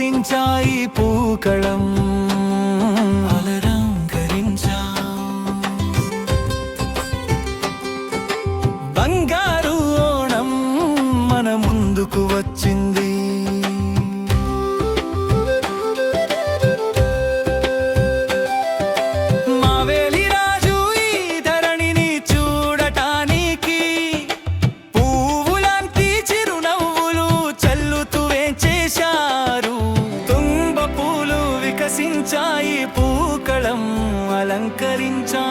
వికసించాయి పూకళం బంగారు ఓణం మన ముందుకు వచ్చింది. మావేలి రాజు ఈ ధరణిని చూడటానికి పువ్వులాంటి చిరునవ్వులు చల్లుతూ వేంచేశారు. తుంబ పూలు వికసించాయి పూకళం అలంకరించా.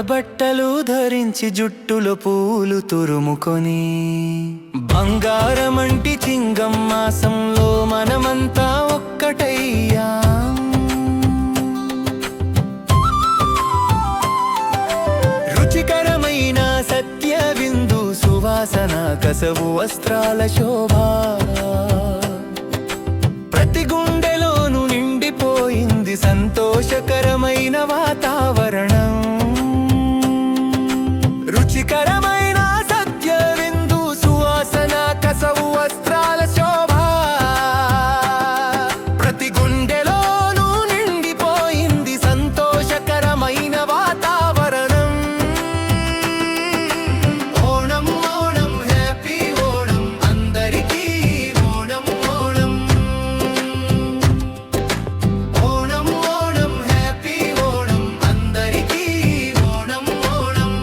బట్టలు ధరించి జుట్టులో పూలు తురుముకొని బంగారమంటి చింగం మాసంలో మనమంతా ఒక్కటయ్యా. రుచికరమైన సత్య విందు సువాసన కసవు వస్త్రాల శోభ ప్రతి గుండెలోనూ నిండిపోయింది సంతోషకరమైన వాతావరణం. రుచికరమైన సత్య విందు సువాసన కసవు వస్త్రాల శోభ ప్రతి గుండెలోనూ నిండిపోయింది సంతోషకరమైన వాతావరణం. ఓణం ఓణం హ్యాపీ ఓణం అందరికీ ఓణం ఓణం. ఓణం ఓణం హ్యాపీ ఓణం అందరికీ ఓణం ఓణం.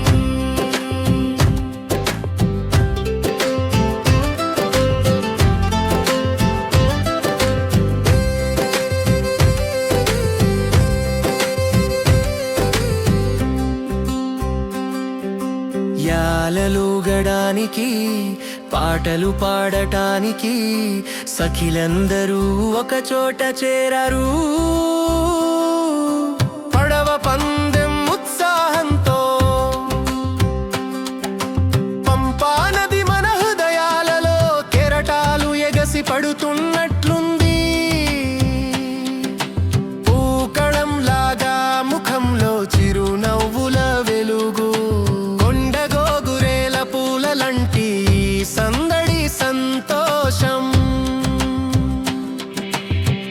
యాలలుగడానికి పాటలు పాడటానికి సఖిలందరూ ఒక చోట చేరారు. పడవ పందెం ఉత్సాహంతో పంపా నది మన హృదయాలలో కెరటాలు ఎగసి పడుతున్నట్లుంది. పూకళం లాగా ముఖంలో చిరునవ్వుల వెలుగు సందడి సంతోషం.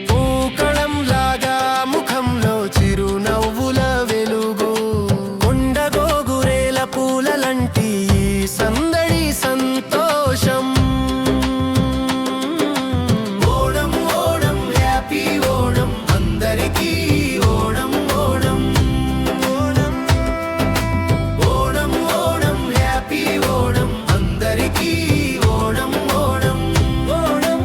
పూకళం లాగా ముఖంలో చిరునవ్వుల వెలుగు కొండగోగురేల పూలలంటి సందడి సంతోషం. ఓణం ఓణం హ్యాపీ ఓణం అందరికీ ఓణం ఓణం. ఓణం ఓణం ఓణం హ్యాపీ ఓణం అందరికీ ఓణం ఓణం ఓణం.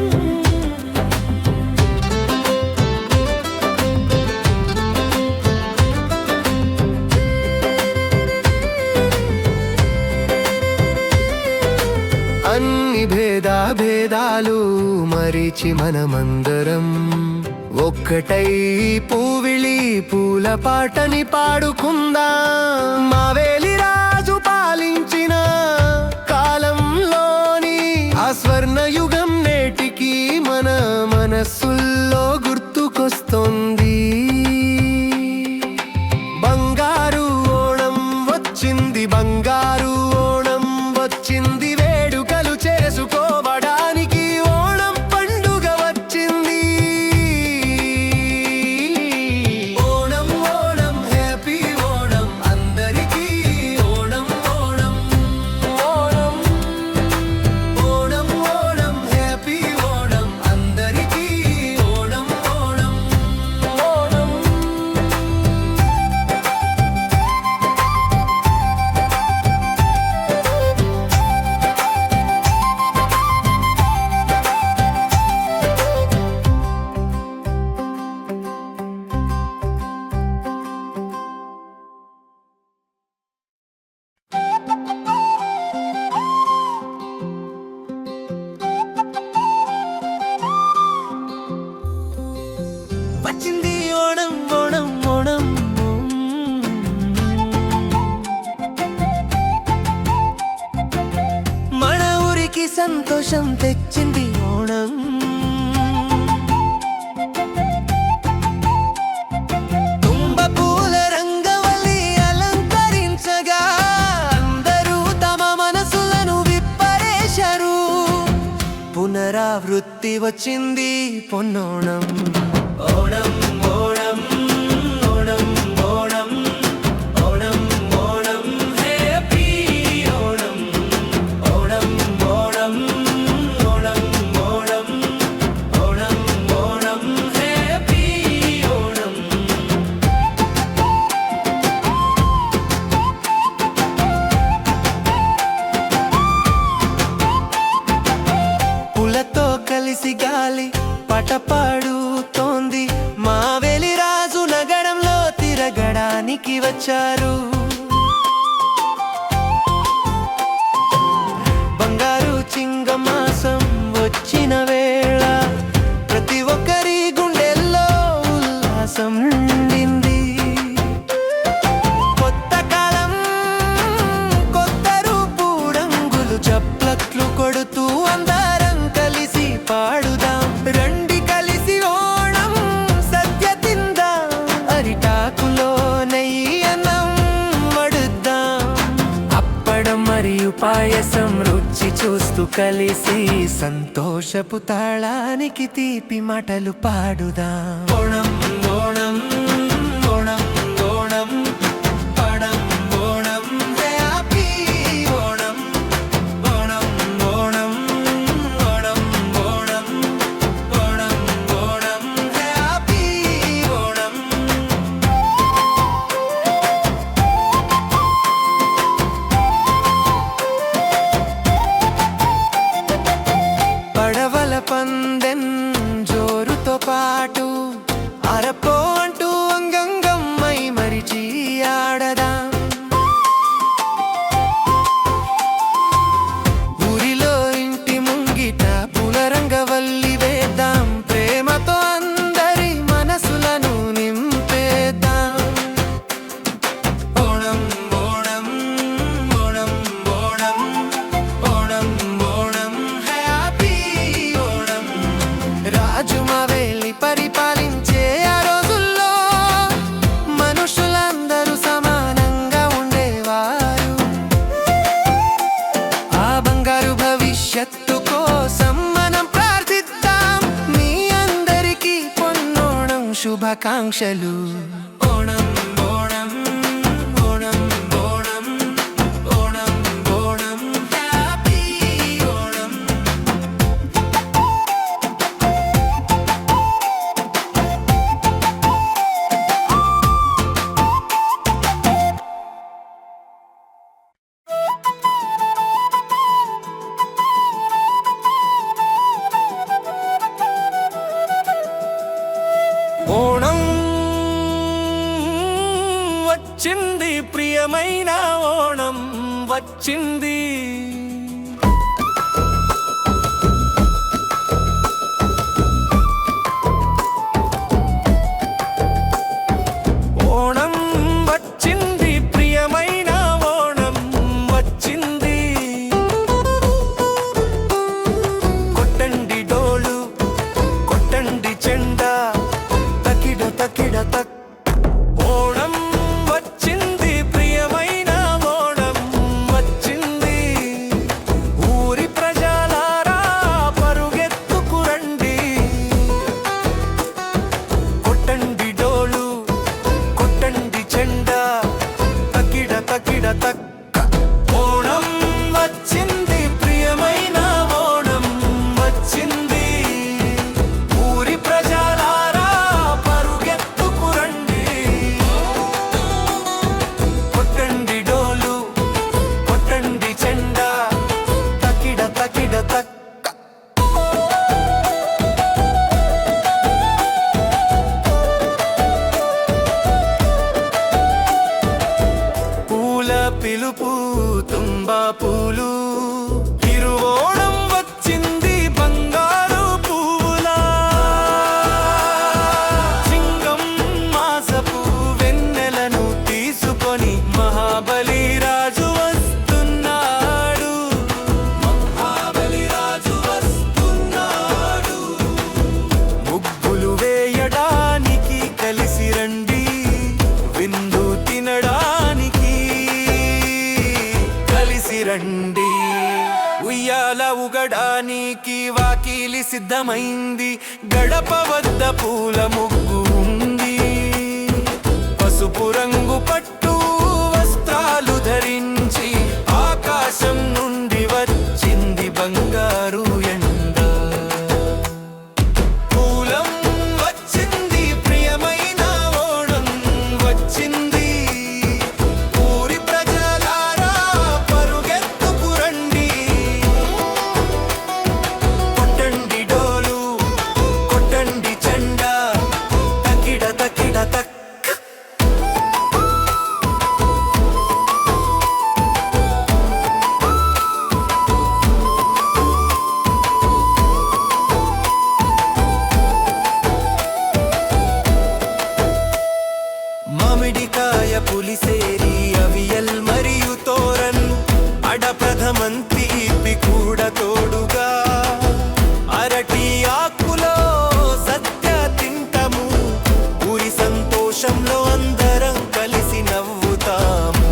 అన్ని భేదాలు మరిచి మనమందరం ఒక్కటై పూవిళి పూల పాటని పాడుకుందాం. మావేలి రాజు పాలించిన కాలంలోని ఆ స్వర్ణయుగం నేటికి మన మనస్సుల్లో గుర్తుకొస్తుంది. బంగారు ఓణం వచ్చింది, బంగారు ఓణం వచ్చింది, వేడుకలు చేసుకోవడానికి ఓణం పండుగ వచ్చింది. ఓణం ఓణం హ్యాపీ ఓణం అందరికీ ఓణం ఓణం. ఓణం ఓణం ఓణం హ్యాపీ ఓణం అందరికీ ఓణం సంతోషం తెచ్చింది ఓణం. తుంబ పూల రంగవల్లి అలంకరించగా అందరూ తమ మనసులను విప్పరేశారు. పునరావృత్తి వచ్చింది పొన్నోణం. ఓణం ఓణం ఓణం ఓణం ఓణం ఓణం హ్యాపీ ఓణం. ఓణం ఓణం ఓణం ఓణం ఓణం ఓణం హ్యాపీ ఓణం. పులతో కలిసి గాలి పటపాడుతోంది. మావేలి రాజు నగరంలో తిరగడానికి వచ్చారు. బంగారు చింగమాసం వచ్చిన వేళ ప్రతి ఒక్కరి గుండెల్లో ఉల్లాసం నిండింది. కొత్త కాలం కొత్త రూపు రంగులు చప్పట్లు కొడుతూ అందరం కలిసి పాడుదాం. రండి కలిసి ఓణం సద్య తిందాం. అరిటాకులో నెయ్యి అన్నం వడుద్దాం. అప్పడం మరియు పాయసం రుచి చూస్తూ కలిసి సంతోషపు తాళానికి తీపి మాటలు పాడుదాం. ఓణం ఓణం ఓణం ఓణం పడం ఓణం హ్యాపీ ఓణం. ఓణం ఓణం ఓణం ఓణం ఓణం ఓణం హ్యాపీ ఓణం. పడవల పందెం జోరుతో పాటు అరపో అంటూ అంగంగం మై మరిచి ఆడదాం. ఊరిలో ఇంటి ముంగిట పులరంగవల్లి వేద్దాం. ప్రేమతో అందరి మనసులను నింపేద్దాం. ఓణం ఓణం ఓణం ఓణం ఓణం ఓణం హ్యాపీ ఓణం. రాజు మావేలి పరిపాలించే ఆ రోజుల్లో మనుషులందరూ సమానంగా ఉండేవారు. ఆ బంగారు భవిష్యత్తు కోసం మనం ప్రార్థిద్దాం. మీ అందరికీ పొన్నోణం శుభాకాంక్షలు. ఓణం ఓణం ఓణం ఓణం ఓణం ఓణం హ్యాపీ ఓణం. ఓణం వచ్చింది ప్రియమైన ఓణం వచ్చింది. ఓణం వచ్చింది ప్రియమైన ఓణం వచ్చింది. కొట్టండి డోలు కొట్టండి చెండా తకిడ తకిడ తక్. ఓణం వచ్చింది ప్రియమైన ఓణం వచ్చింది. ప్రవేశానికి వాకిలి సిద్ధమైంది. గడప వద్ద పూల ముగ్గు ఉంది. పసుపు రంగు పట్టు వస్త్రాలు ధరించి ఆకాశం నుండి వచ్చింది బంగారు ఎండ. పూలం వచ్చింది, ప్రియమైన ఓణం వచ్చింది. ఊరి ప్రజలారా పరుగెత్తుకు రండి. కొట్టండి డోలు, కొట్టండి చెండా, తకిడ తకిడ తక్. మామిడికాయ పులిసేరి అవియల్ మరియు తోరన్, అడప్రథమన్ తీపి కూడా తోడుగా. అరటి ఆకులో సద్య తింటము, ఊరి సంతోషంలో అందరం కలిసి నవ్వుతాము.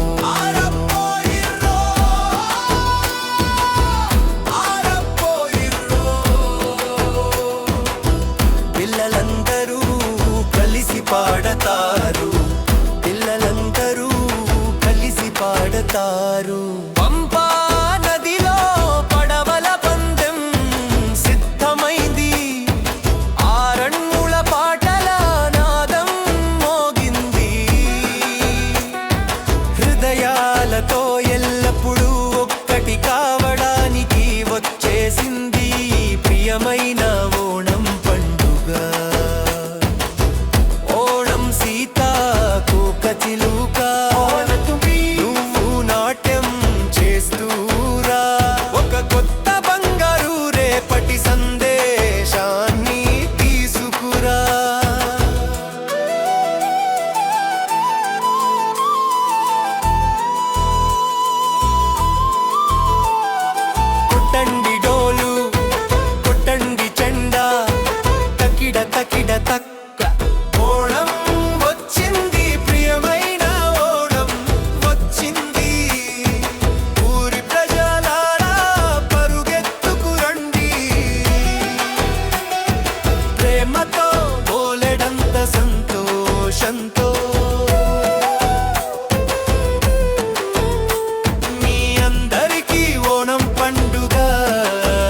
పిల్లలందరూ కలిసి పాడతారు, పిల్లలందరూ కలిసి పాడతారు. పంపా నదిలో పడవల పందెం సిద్ధమైంది. ఆరణ్ముల పాటల నాదం మోగింది. హృదయాలతో ఎల్లప్పుడూ ఒక్కటి కావడానికి వచ్చేసింది ప్రియమైన ఓణం పండుగ. ఓణం సీతాకోక చిలుక, నువ్వు నాట్యం చేస్తూరా. ఒక కొత్త బంగారు రేపటి సందేశాన్ని తీసుకురా. కొట్టండి డోలు, కొట్టండి చెండా, తకిడ తకిడ తక్క. ఓణం వచ్చింది, ప్రియమైన ఓణం వచ్చింది. ఊరి ప్రజలారా పరుగెత్తుకు రండి. ప్రేమతో బోలెడంత సంతోషంతో మీ అందరికీ ఓణం పండుగ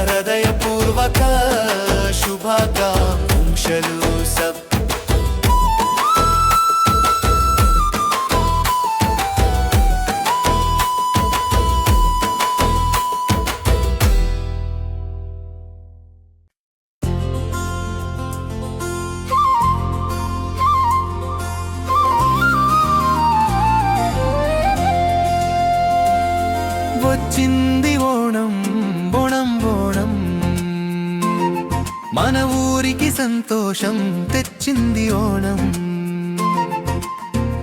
హృదయపూర్వక శుభాకాంక్షలు. సబ్ వచ్చింది ఓణం, ఓణం ఓణం, మన ఊరికి సంతోషం తెచ్చింది ఓణం.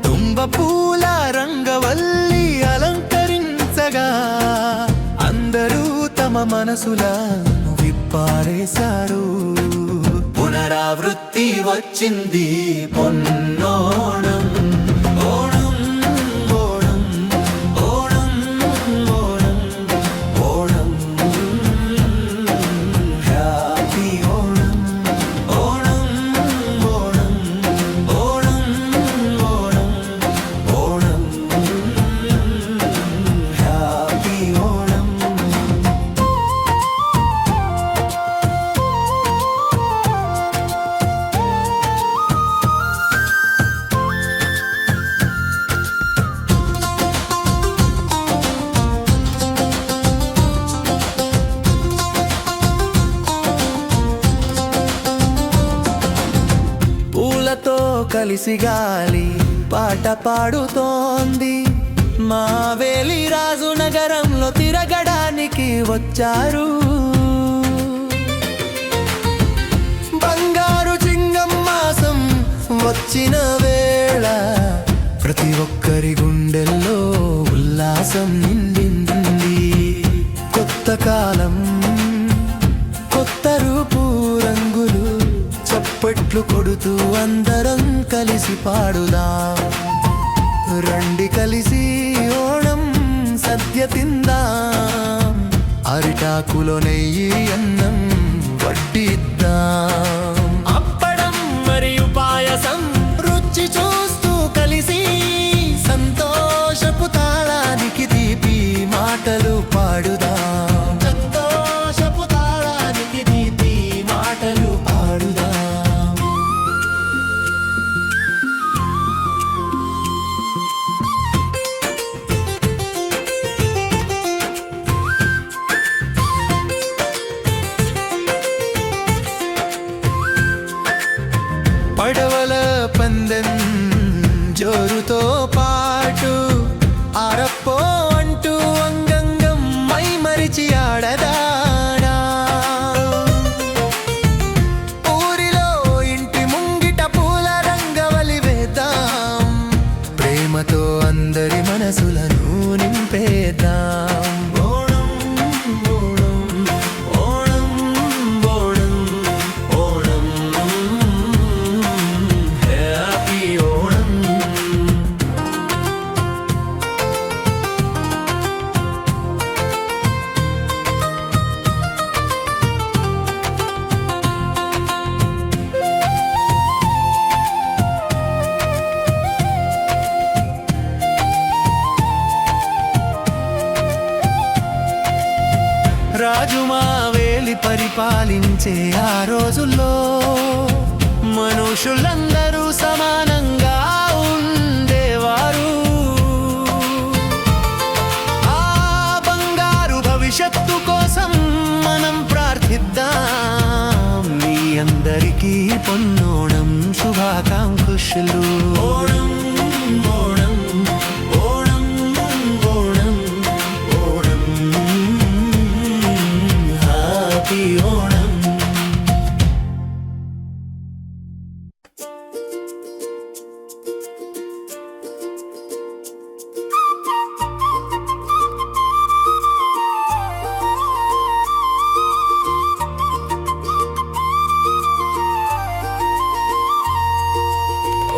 తుంబ పూల రంగవల్లి అలంకరించగా అందరూ తమ మనసుల విప్పారేశారు. పునరావృత్తి వచ్చింది పొన్నోణం. ఓణం ఓణం ఓణం ఓణం ఓణం, హ్యాపీ ఓణం. ఓణం ఓణం ఓణం ఓణం ఓణం, హ్యాపీ ఓణం. పూలతో కలిసి గాలి పాట పాడుతోంది. మావేలి రాజు నగరంలో తిరగడానికి వచ్చారు. బంగారు చింగం మాసం వచ్చిన వేళ ప్రతి ఒక్కరి గుండెల్లో ఉల్లాసం నిండింది. కొత్త కాలం, కొత్త రూపు రంగులు, చప్పట్లు కొడుతూ అందరం కలిసి పాడుదాం. రండి కలిసి ఓణం సద్య తిందాం. అరిటాకులో నెయ్యి అన్నం వడ్డిద్దాం. అప్పడం మరియు పాయసం రుచి చూస్తూ కలిసి సంతోషపు తాళానికి తీపి మాటలు పాడుదాం. సంతోషపు తాళానికి తీపి మాటలు పాడుదాం. పడవల పందెం జోరుతో పాటు ఆరప్పో అంటూ అంగంగం మై మరిచి ఆడదాడా. ఊరిలో ఇంటి ముంగిట పూల రంగవలి వేద్దాం. ప్రేమతో అందరి మనసులను నింపేద్దాం. ఓణం ఓణం ఓణం ఓణం ఓణం హ్యాపీ ఓణం. రాజు మావేలి పరిపాలించే ఆ రోజుల్లో మనుషులందరూ సమానంగా ఉండేవారు. ఆ బంగారు భవిష్యత్తు కోసం మనం ప్రార్థిద్దాం. మీ అందరికీ పొన్నోణం శుభాకాంక్షలు. ఓణం ఓణం ఓణం ఓణం ఓణం హ్యాపీ ఓణం.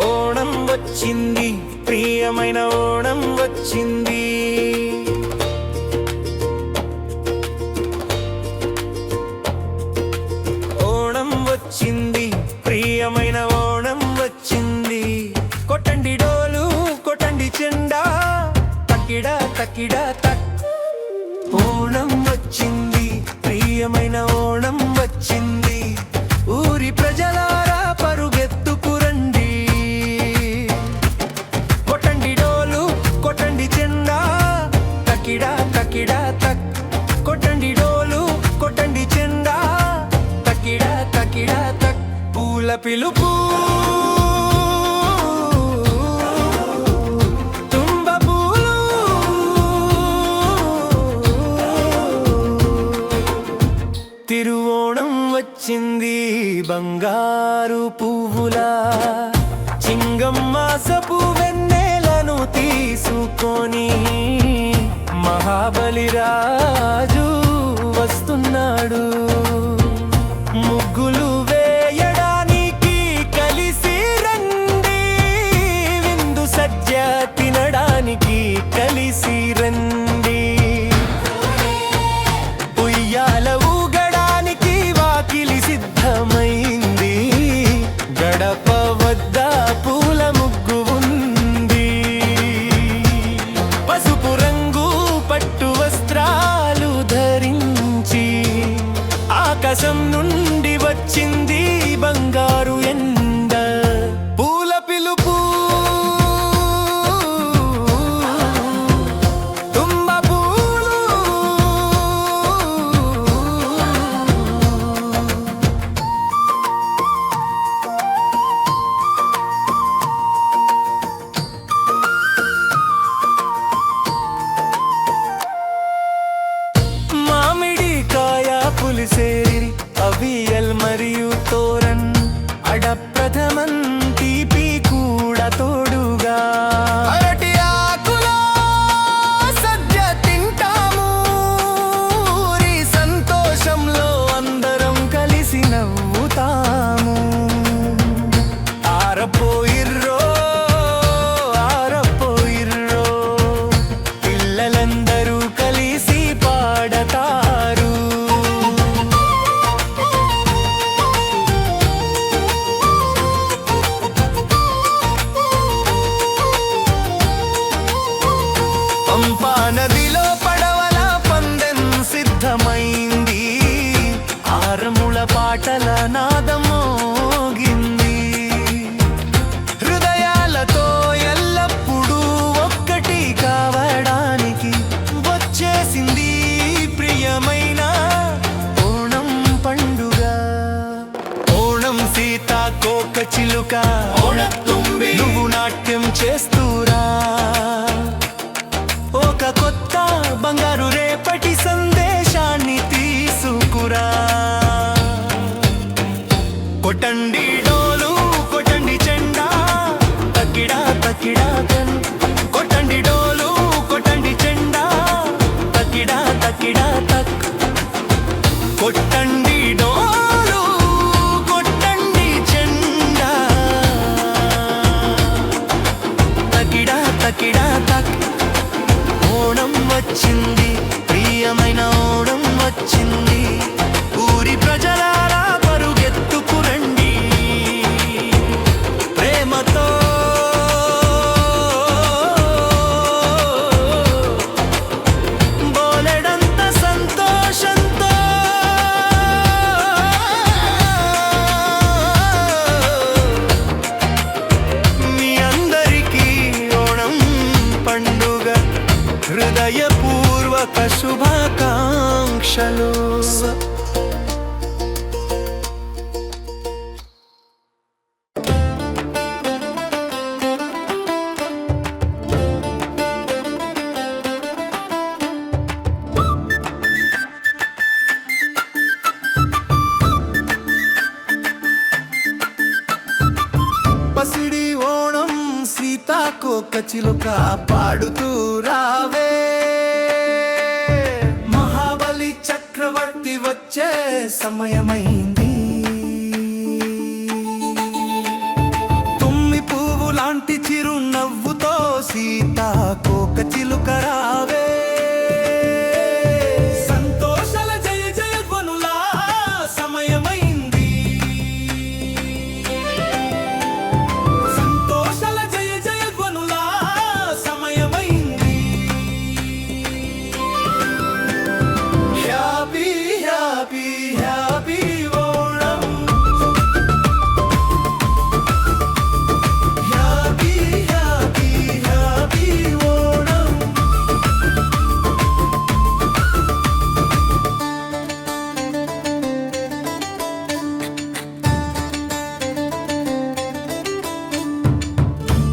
ఓణం వచ్చింది, ప్రియమైన ఓణం వచ్చింది. ఓణం వచ్చింది, ప్రియమైన ఓణం వచ్చింది. కొట్టండి డోలు, కొట్టండి చెండా, తక్కిడ తక్కిడ తక్. ఓణం వచ్చింది, ప్రియమైన ఓణం వచ్చింది. ఊరి ప్రజలారా పరుగెత్తుకురండి. కొట్టండి డోలు, కొట్టండి చెండా, తక్కిడ తక్కిడ తక్. కొట్టండి డోలు, కొట్టండి చెండా, తక్కిడ తక్కిడ తక్. పూల పిలుపు తుంబ పూలు. తిరువోణం వచ్చింది బంగారు పువ్వులా. చింగమ్మాసపు వెన్నెలను తీసుకొని మహాబలి రాజు వస్తున్నాడు. ముగ్గులు వేయడానికి కలిసి రండి. విందు సజ్జ తినడానికి కలిసి రండి. ఉయ్యాల ఊగడానికి వాకిలి సిద్ధమైంది. గడప వద్ద పూల ముగ్గు ఉంది. పసుపు రంగు పట్టు వస్త్రాలు ధరించి ఆకాశం నుండి వచ్చింది బంగారు ఎండ. పూల పిలుపు తుంబ పూలు. మామిడి కాయ పులిసేరి అవియల్ మరియు తో నాదం మోగింది. హృదయాలతో ఎల్లప్పుడూ ఒక్కటి కావడానికి వచ్చేసింది ప్రియమైన ఓణం పండుగ. ఓణం సీతాకోక చిలుక నువ్వు నాట్యం చేస్తూరా, ఒక కొత్త బంగారు రేపటి సందేశాన్ని తీసుకురా. కొట్టండి డోలు కొట్టండి చెండా తక్కిడా తక్కిడా తన్. కొట్టండి డోలు కొట్టండి చెండా తక్కిడా తక్కిడా తక్. కొట్టండి డోలు కొట్టండి చెండా తక్కిడా తక్కిడా తక్. ఓణం వచ్చింది ప్రియమైన ఓణం వచ్చింది. ఊరి ప్రజలారా పరుగెత్తుకురండి ప్రేమతో. బోలెడంత సంతోషంతో మీ అందరికీ ఓణం పండుగ హృదయపూర్వక శుభాకాంక్షలు. పసిడి ఓణం సీతాకోక చిలుక పాడుతూ రావే. మహాబలి చక్రవర్తి వచ్చే సమయమైంది. తుమ్మి పువ్వు లాంటి చిరునవ్వుతో సీతాకోక చిలుక రావే. సంతోషాల జయ జయ ధ్వనులా సమయమైంది. సంతోషాల జయ జయ ధ్వనులా సమయమైంది. Happy happy happy Onam. Happy happy happy Onam.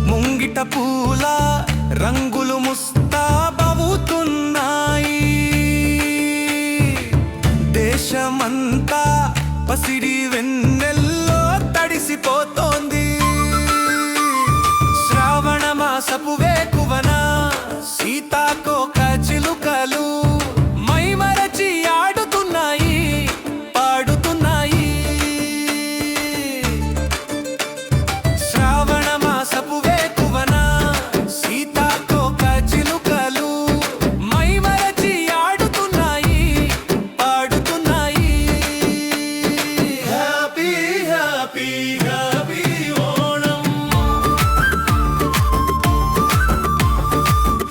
ముంగిట పూల రంగులు ముస్తాబవుతున్నాయి. దేశమంతా పసిడి వెన్నెల్లో తడిసిపోతోంది. శ్రావణ మాసపు వేకువన సీతాకోక చిలుకలు మైమరచి ఆడుతున్నాయి పాడుతున్నాయి. శ్రావణ మాసపు వేకువన సీతాకోక చిలుకలు మైమరచి ఆడుతున్నాయి పాడుతున్నాయి. Happy happy happy Onam.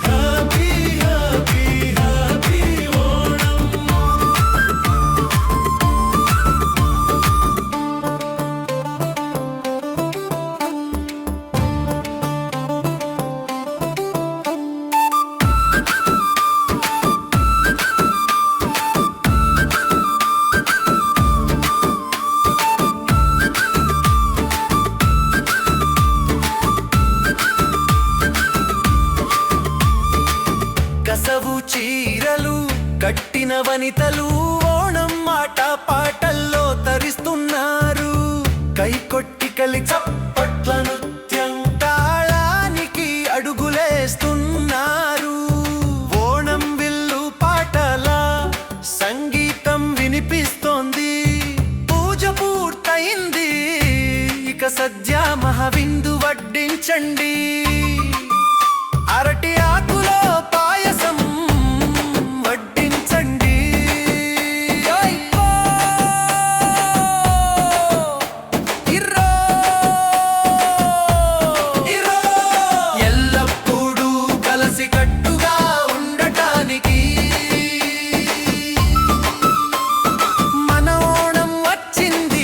Happy happy happy Onam. కసవు చీరలు కట్టిన వనితలు ఓణం మాట పాటల్లో తరిస్తున్నారు. కైకొట్టి కలి చప్పట్ల నృత్యం తాళానికి అడుగులేస్తున్నారు. ఓణం విల్లు పాటల సంగీతం వినిపిస్తోంది. పూజ పూర్తయింది, ఇక సద్య మహావిందు వడ్డించండి. అరటి ఆకులో పాయసం వడ్డించండి. ఇర్రో ఇర్రో ఎల్లప్పుడూ కలిసికట్టుగా ఉండటానికి మన ఓణం వచ్చింది.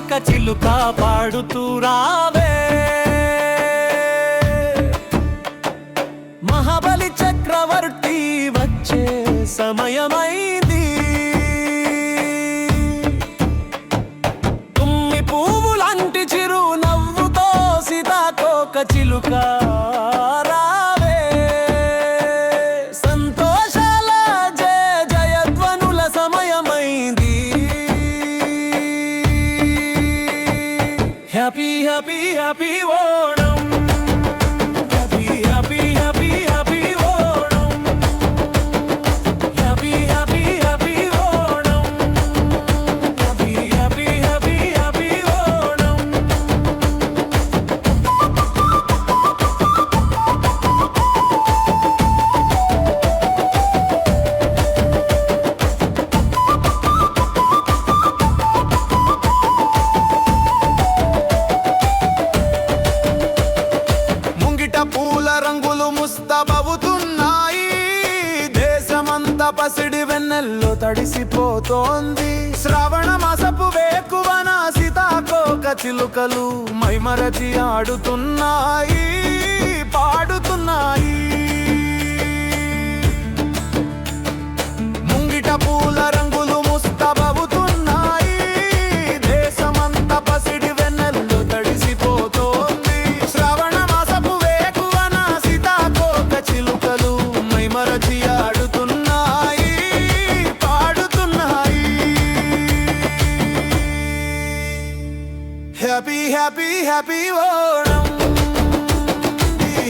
తోక చిలుక పాడుతూ రావే. మహాబలి చక్రవర్తి వచ్చే సమయమైంది. తుమ్మి పువ్వులాంటి చిరు నవ్వుతో సీతాకోక చిలుక రావే. సంతోషాల జయ జయధ్వనుల సమయమైంది. Happy happy happy Onam. Happy happy happy happy Onam. Happy happy happy Onam. Happy happy happy happy Onam. ముంగిట పూల రంగులు ముస్తాబవుతున్నాయి. దేశమంతా పసిడి వెన్నెల్లో తడిసిపోతోంది. శ్రావణ మాసపు వేకువన సీతాకోక చిలుకలు మైమరచి ఆడుతున్నాయి, పాడుతున్నాయి. ముంగిట పూల రంగులు ముస్తాబవుతున్నాయి. దేశమంతా పసిడి వెన్నెల్లో తడిసిపోతోంది. శ్రావణ మాసపు వేకువన సీతాకోక చిలుకలు మైమరచి ఆడుతున్నాయి, పాడుతున్నాయి. Happy happy happy Onam.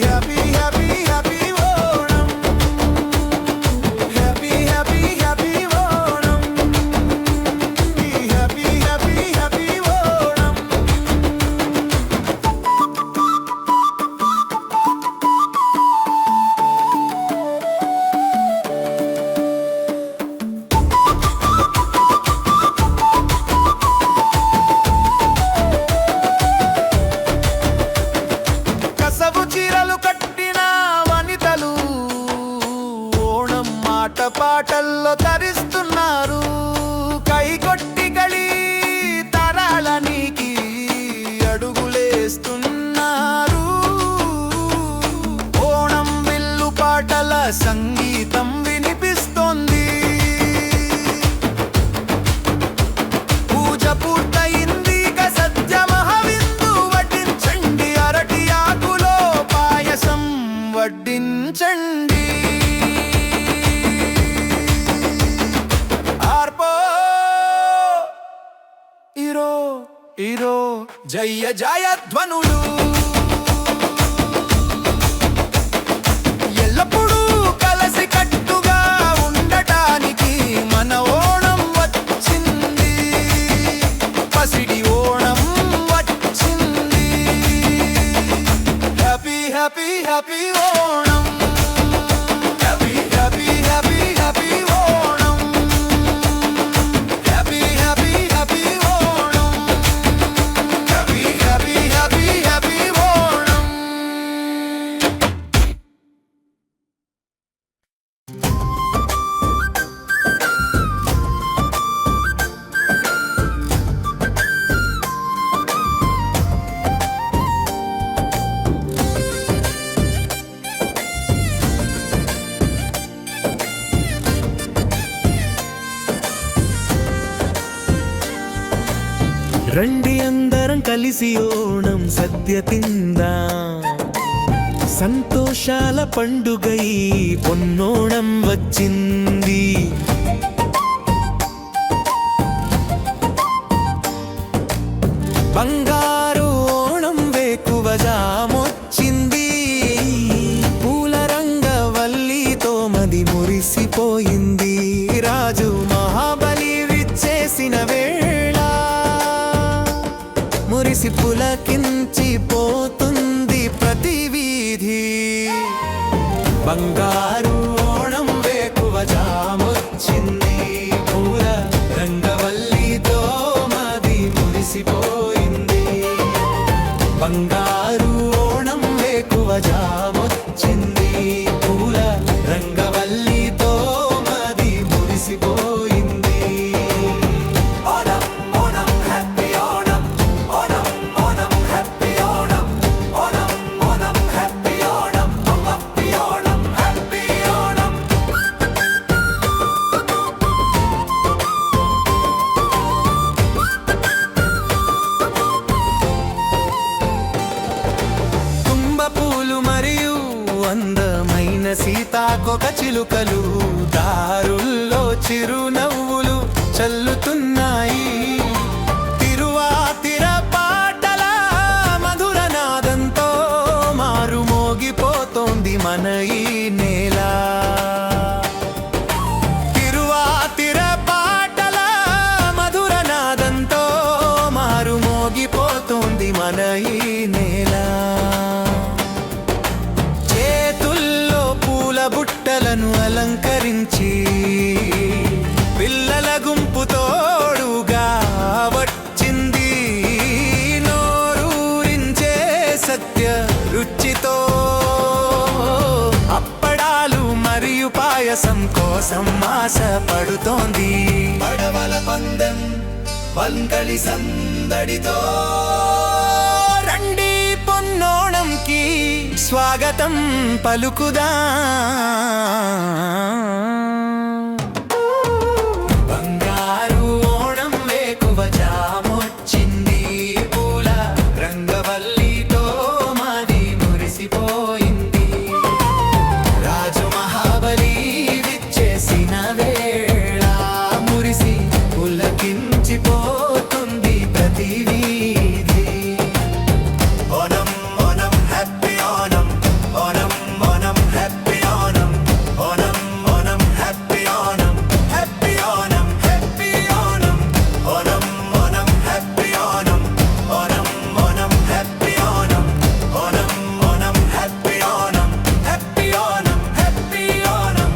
Happy happy happy Onam. Happy happy happy Onam. Happy happy happy Onam. కసవు చీరలు కట్టిన వనితలు ఓణం మాట పాటల్లో తరిస్తున్నారు. కైకొట్టి గళి తరాలనికి అడుగులేస్తున్నారు. ఓణం విల్లు పాటల సంగీతం వినిపిస్తోంది. పూజ పూర్తయింది, ఇక సత్య మహావిందు వడ్డించండి. అరటి ఆకులో పాయసం వడ్డించండి. ఆర్పో ఇరో ఇరో జయ జయధ్వనులు ఎల్లప్పుడూ కలసి కట్టుగా ఉండటానికి మన ఓణం వచ్చింది. పసిడి ఓణం వచ్చింది. Happy happy happy Onam. Happy happy happy happy Onam. Happy happy happy Onam. Happy happy happy happy Onam. రండి అందరం కలిసి ఓణం సద్య తిందా. సంతోషాల పండుగై పొన్నోణం వచ్చింది. బంగారు ఓణం వేకువ జామొచ్చింది. పూల రంగవల్లితో మది మురిసిపోయింది. రాజు మహాబలి విచ్చేసిన వేళ మురిసి పులకించిపోతుంది ప్రతి వీధి. బంగారు ఓణం వేకువ జామొచ్చింది. పూల రంగవల్లితో మది మురిసిపోయింది. బంగారు ఓణం వేకువ జామొచ్చింది. పూల రంగవల్లితో మది మురిసిపోయింది. ఓణం ఓణం హ్యాపీ ఓణం. అందమైన సీతాకొక చిలుకలు దారుల్లో చిరునవ్వులు చల్లుతున్నాయి. తిరువాతిర పాటల మధుర నాదంతో మారు మోగిపోతోంది మన ఈ నేల. తిరువాతిర పాటల మధుర నాదంతో మారు మోగిపోతోంది మన ఈ నేల. చేతుల్లో పూల బుట్టలను అలంకరించి పిల్లల గుంపు తోడుగా వచ్చింది. నోరూరించే సత్య రుచితో అప్పడాలు మరియు పాయసం కోసం ఆశ పడుతోంది. పడవల పందెం వంకలి సందడితో రండి పొన్నోణంకి స్వాగతం పలుకుదా. బంగారు ఓణం వేకువ జామొచ్చింది. పూల రంగవల్లితో మాది మురిసిపోయింది. రాజు మహాబలి విచ్చేసిన వేళ మురిసి పులకించిపోతుంది ప్రతి వీధి. Onam Onam happy Onam, Onam Onam happy Onam, Onam Onam happy Onam, happy Onam happy Onam, Onam Onam happy Onam, Onam Onam happy Onam, Onam Onam happy Onam, happy Onam happy Onam.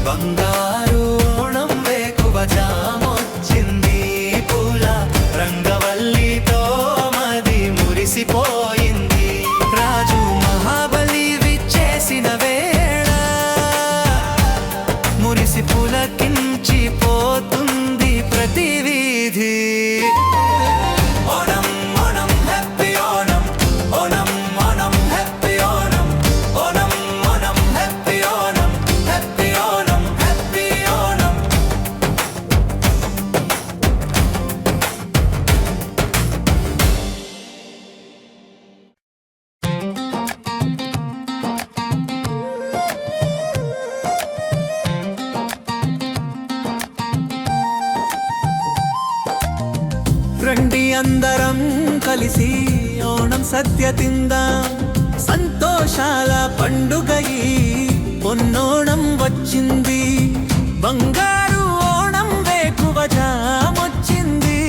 బంగారు ఓణం వేకువ జామొచ్చింది. పూల రంగవల్లితో మది మురిసిపోయింది. రాజు మహాబలి విచ్చేసిన వేళ మురిసి పులకించిపోతుంది ప్రతి వీధి. Onam Onam happy Onam, Onam Onam happy Onam, Onam Onam happy Onam, happy Onam happy Onam. రండి అందరం కలిసి ఓణం సద్య తిందాం. సంతోషాల పండుగ ఈ పొన్నోణం వచ్చింది. బంగారు ఓణం వేకువ జామొచ్చింది.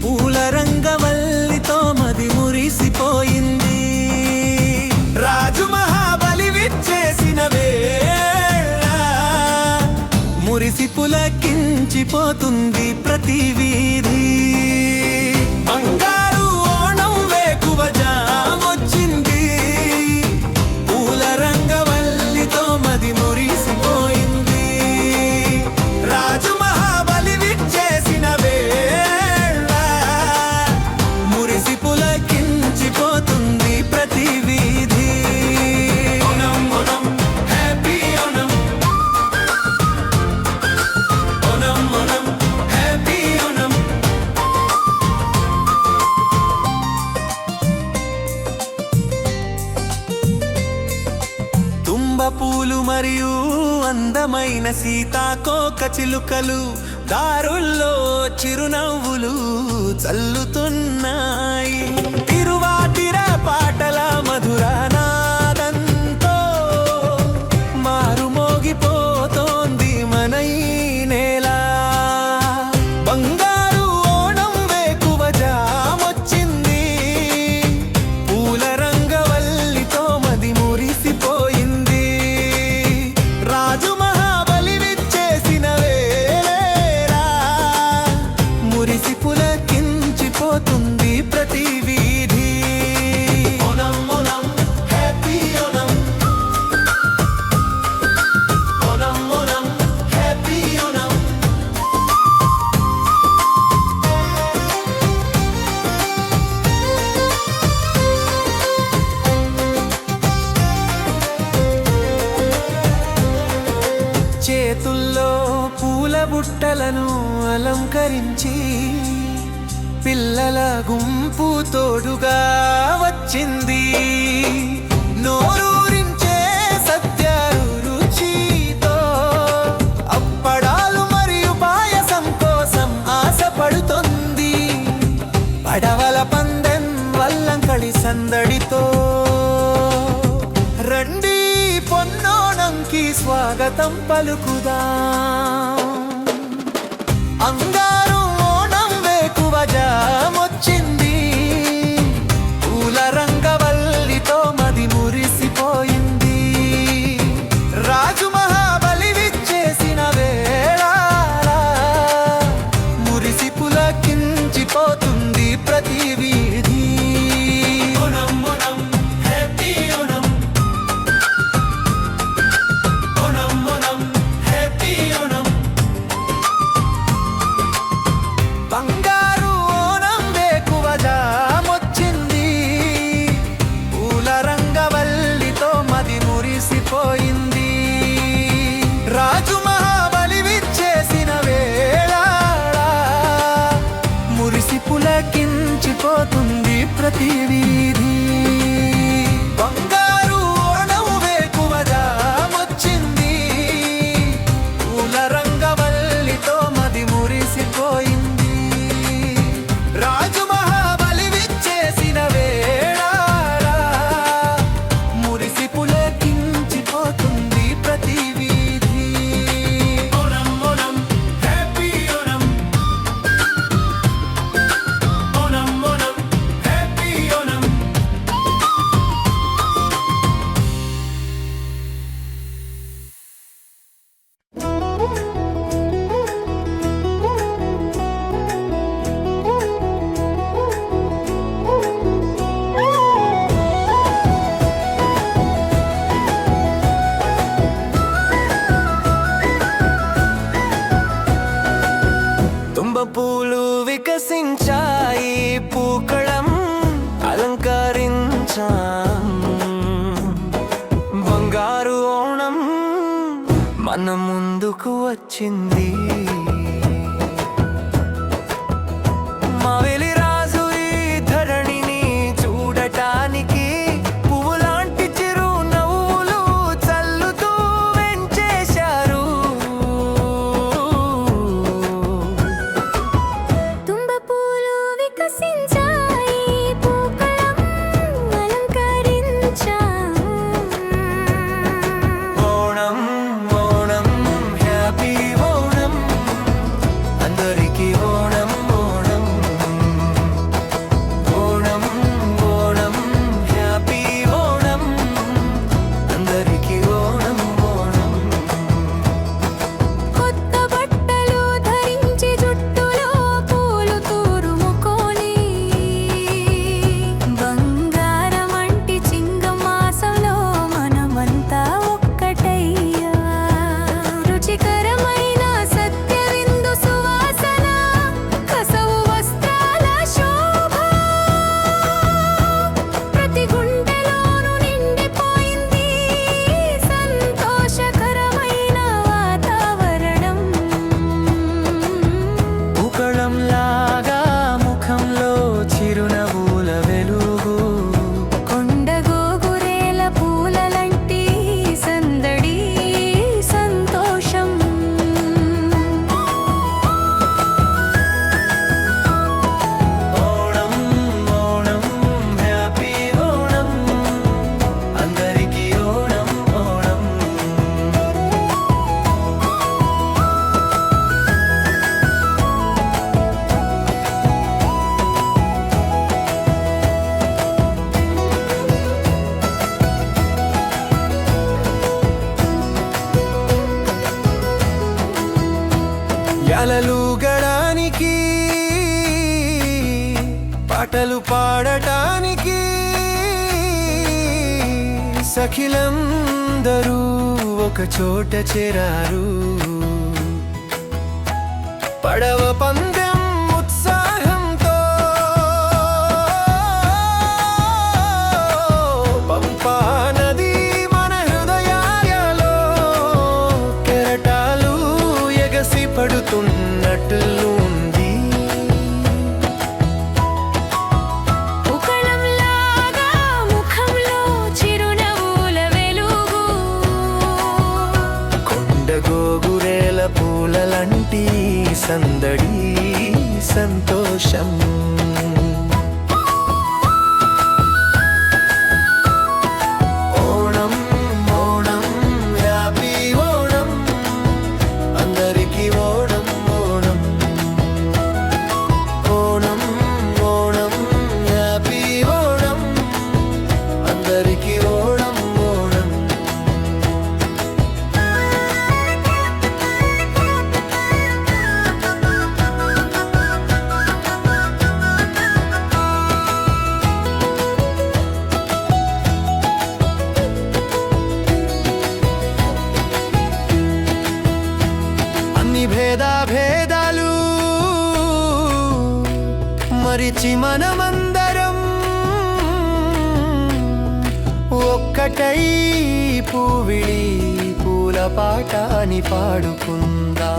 పూల రంగవల్లితో మది మురిసిపోయింది. రాజు మహాబలి విచ్చేసిన వేళ మురిసి పులకించిపోతుంది ప్రతి వీధి. బంగారు ఓణం వేకువ జామొచ్చింది. పూల రంగవల్లితో మది మురిసిపోయింది. రాజు మహాబలి విచ్చేసిన వేళ మురిసి పులకించిపోతుంది ప్రతి వీధి. Onam Onam happy Onam, Onam Onam happy Onam. తుంబ పూలు మరియు అందమైన సీతాకోక చిలుకలు దారుల్లో చిరునవ్వులు చల్లుతున్నాయి. తిరువాతిర పాటల మధుర నాదంతో మారు మోగిపోతోంది మన ఈ నేల. బంగారు ఓణం వేకువ జామొచ్చింది. పూల రంగవల్లితో మది మురిసిపోయింది. రాజు మహాబలి విచ్చేసిన వేళ మురిసి పులకించిపోతుంది పుట్టలను అలంకరించి పిల్లల గుంపు తోడుగా వచ్చింది. నోరూరించే సత్య రుచితో అప్పడాలు మరియు పాయసం కోసం ఆశపడుతుంది. పడవల పందెం వల్లంకళి సందడితో రండి పొన్నోణంకి స్వాగతం పలుకుదాం. అంగారు ఓణం వేకువ జామొచ్చింది. పూల రంగవల్లితో మది మురిసిపోయింది. రాజు మహాబలి విచ్చేసిన వేళ మురిసి పులకించిపోతుంది ప్రతి వీధి. Onam Onam happy Onam, Onam Onam happy Onam. బంగారు ఓణం వేకువ జామొచ్చింది. పూల రంగవల్లితో మది మురిసిపోయింది. రాజు మహాబలి విచ్చేసిన వేళ మురిసి పులకించిపోతుంది ప్రతి వీధి. బంగారు ఓణం వేకువ జామొచ్చింది. పూల రంగవల్లితో మది మురిసిపోయింది. రాజు మహాబలి విచ్చేసిన వేళ మురిసి పులకించిపోతుంది ప్రతి వీధి. Onam Onam happy Onam, Onam Onam happy Onam. తుంబ పూలు వికసించాయి, పూకళం అలంకరించాం. బంగారు ఓణం మన ముందుకు వచ్చింది. మావేలి రాజు ఈ ధరణిని చూడటానికి పువ్వులాంటి చిరు నవ్వులు చల్లుతూ వెంచేశారు. తుంబపూలు వికసించాయి, పూకళం అలంకరించాం. ఓణం ఓణం హ్యాపీ ఓణం, అందరికీ ఓణం ఓణం. ఓణం ఓణం హ్యాపీ ఓణం, అందరికీ ఓణం ఓణం. కొత్త బట్టలు ధరించి జుట్టులో పూలు తూరుముకొని బంగారమంటి చింగమాసంలో మనమంతా ఒక్కటయ్యా. రుచికరమైన సత్య విందు సువాసన, కసవు వస్త్రాల శోభ ప్రతి గుండెలోనూ నిండిపోయింది. సంతోషకరమైన వాతావరణం. పూకళంలాగా ముఖంలో చిరునవ్వుల వెలుగు. కొండగోగురేల పూలలంటి సందడి సంతోషం. ఓణం ఓణం హ్యాపీ ఓణం, అందరికీ ఓణం ఓణం. యాలలుగడానికి, పాటలు పాడటానికి సఖిలందరూ ఒక చోట చేరారు. పడవ పందెం ఉత్సాహంతో పంపా నది మన హృదయాలలో కెరటాలు ఎగసి పడుతున్న సందడి సంతోషం. ఓణం ఓణం హ్యాపీ ఓణం, అందరికీ ఓణం ఓణం. ఓణం ఓణం హ్యాపీ ఓణం, అందరికీ ఓణం ఓణం. అన్ని భేదాలు మరిచి మనమందరం ఒక్కటై పూవిడి పూల పాటని పాడుకుందా.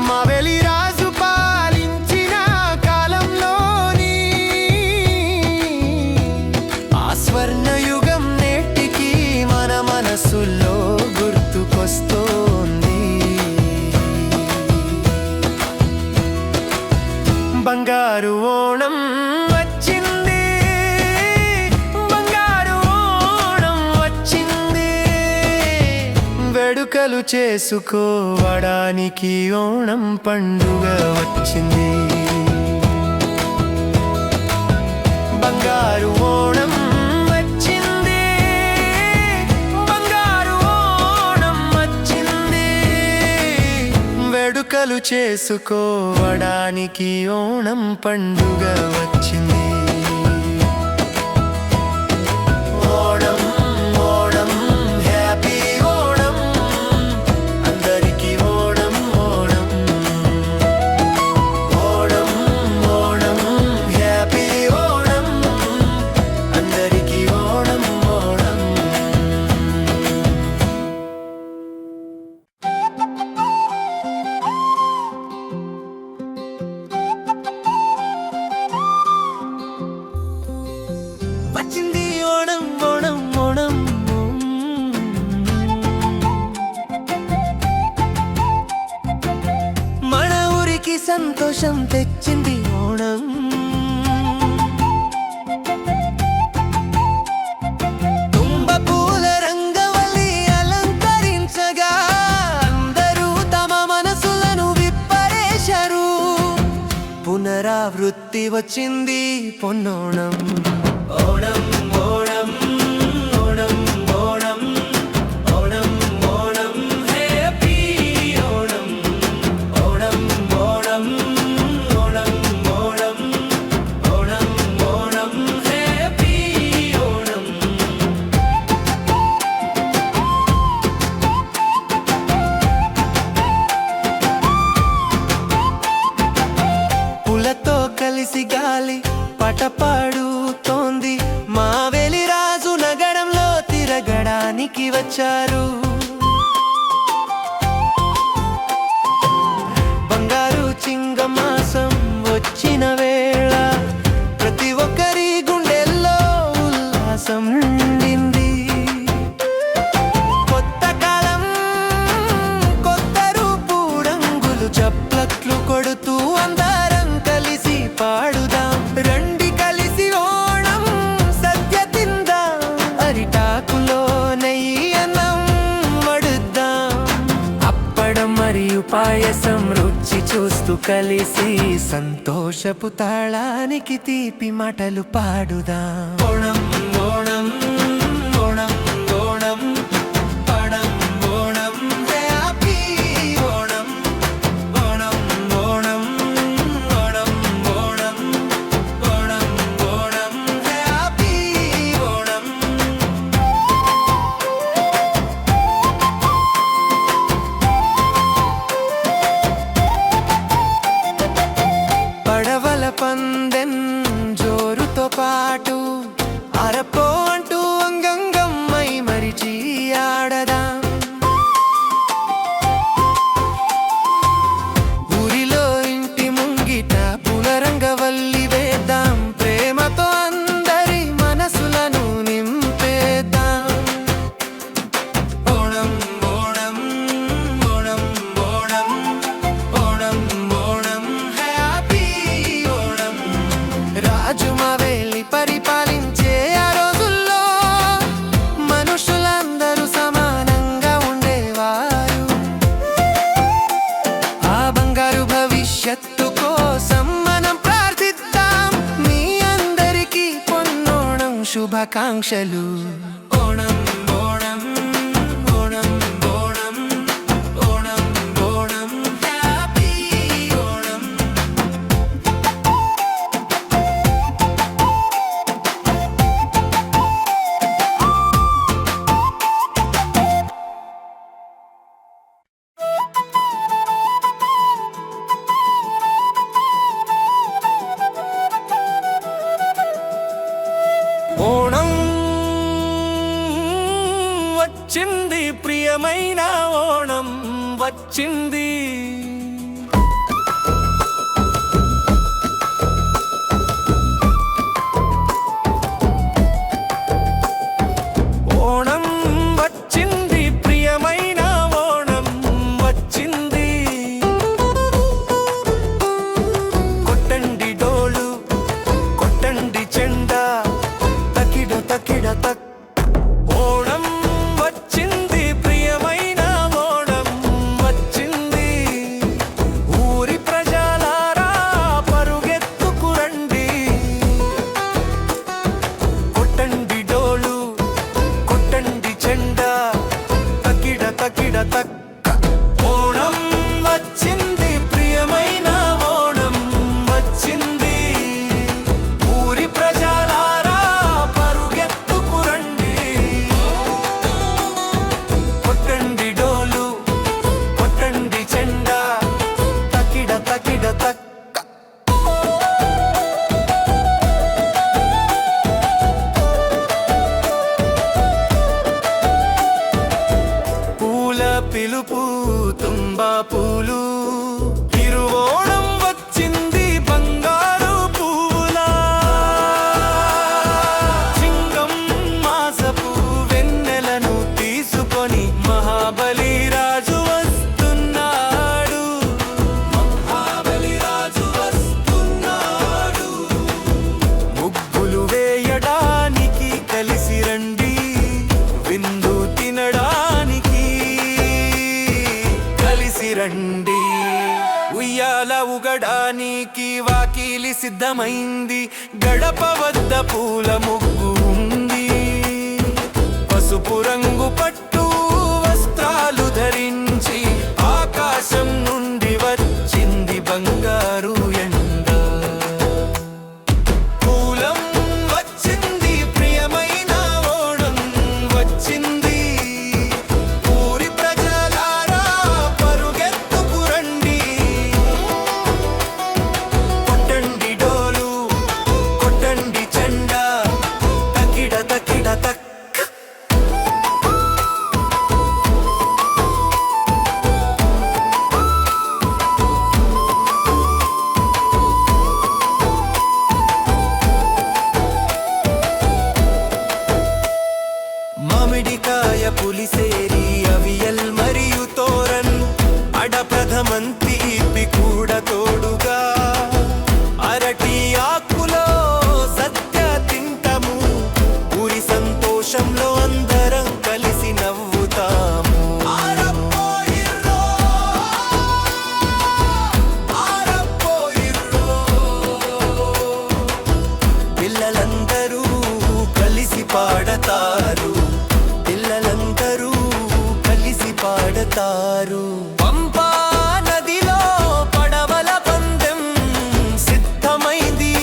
మావెలి రాజు పాలించిన కాలంలోని ఆ స్వర్ణయుగం నేటికి మన మనసుల్లో గుర్తుకొస్తోంది. బంగారు ఓణం వచ్చింది, బంగారు ఓణం వచ్చింది, వేడుకలు చేసుకోవడానికి ఓణం పండుగ వచ్చింది. బంగారు ఓణం వచ్చింది, బంగారు ఓణం వచ్చింది, వేడుకలు చేసుకోవడానికి ఓణం పండుగ వచ్చింది. ఓణం ఓణం హ్యాపీ ఓణం, అందరికీ ఓణం ఓణం. ఓణం ఓణం హ్యాపీ ఓణం, అందరికీ ఓణం ఓణం. వచ్చింది ఓణం ఓణం ఓణం, మన ఊరికి సంతోషం తెచ్చింది ఓణం. తుంబ పూల రంగవల్లి అలంకరించగా అందరూ తమ మనసులను విప్పరేశారు. పునరావృత్తి వచ్చింది పొన్నోణం. ఓణం ఓణం ఓణం ఓణం ఓణం ఓణం హ్యాపీ ఓణం. ఓణం ఓణం ఓణం ఓణం ఓణం ఓణం హ్యాపీ ఓణం. పులతో కలిసి గాలి పటపాడుతోంది. మావెలి రాజు నగరంలో తిరగడానికి వచ్చారు. బంగారు చింగమాసం వచ్చిన వేళ ప్రతి ఒక్కరి గుండెల్లో ఉల్లాసం నిండింది. కొత్త కాలం కొత్త రూపు రంగులు చప్పట్లు కొడుతూ అందరం కలిసి పాడుదాం. రండి కలిసి ఓణం సద్య తిందాం, అరిటాకులో నెయ్యి అన్నం వడుద్దాం. అప్పడం మరియు పాయసం రుచి చూస్తూ కలిసి సంతోషపు తాళానికి తీపి మాటలు పాడుదాం. ఓణం ఓణం ఓణం ఓణం పడం ఓణం హ్యాపీ ఓణం. ఓణం ఓణం ఓణం ఓణం ఓణం ఓణం హ్యాపీ ఓణం. పడవల పందెం జోరుతో పాటు అరపో అంటూ అంగంగం మై మరిచి ఆడదాం. ఊరిలో ఇంటి ముంగిట పులరంగవల్లి వేద్దాం. ప్రేమతో అందరి మనసులను నింపేద్దాం. ఓణం ఓణం ఓణం ఓణం శుభాకాంక్షలు. ఓణం ఓణం ఓణం ఓణం ఓణం ఓణం హ్యాపీ ఓణం. ఓణం వచ్చింది ప్రియమైన ఓణం వచ్చింది. ఓణం వచ్చింది ప్రియమైన ఓణం వచ్చింది. కొట్టండి డోలు కొట్టండి చెండా తకిడ తకిడ తక్. ఓణం వచ్చింది ప్రియమైన ఓణం వచ్చింది. ఊరి ప్రజలారా పరుగెత్తుకురండి. కొట్టండి డోలు కొట్టండి చెండా తకిడ తకిడ తక్. ఓణం వచ్చింది ప్రియమైన ఓణం వచ్చింది. ఊరి ప్రజలారా పరుగెత్తుకురండి. కొట్టండి డోలు కొట్టండి చెండా తకిడ తకిడ తక్. పూల పిలుపు తుంబా పూలు తిరువోణం వచ్చింది బంగారు పూలా. సింగం మాసపు వెన్నెలను తీసుకొని మహాబలి రాజు వస్తున్నాడు. మహాబలి రాజు వస్తున్నాడు. ముగ్గులు వేయడానికి కలిసి రండి. విందు తినడానికి కలిసి రండి. ఉయ్యాల ఊగడానికి వాకిలి సిద్ధమైంది. గడప వద్ద పూల ముగ్గు ఉంది. పసుపు రంగు పట్టు వస్త్రాలు ధరించి ఆకాశం నుండి వచ్చింది బంగారు ఎండ. పూలం వచ్చింది ప్రియమైన ఓణం వచ్చింది. ఊరి ప్రజలారా పరుగెత్తుకురండి. కొట్టండి డోలు కొట్టండి చెండా తకిడ తకిడ తక్. మామిడికాయ పులిసేరి అవియల్ మరియు తోరన్ అడప్రథమన్ తీపి కూడా తోడుగా. అరటి ఆకులో సద్య తింటాము. ఊరి సంతోషంలో అందరం కలిసి నవ్వుతాము. పిల్లలందరూ కలిసి పాడతారు. పిల్లలందరూ కలిసి పాడతారు. పంపా నదిలో పడవల పందెం సిద్ధమైంది.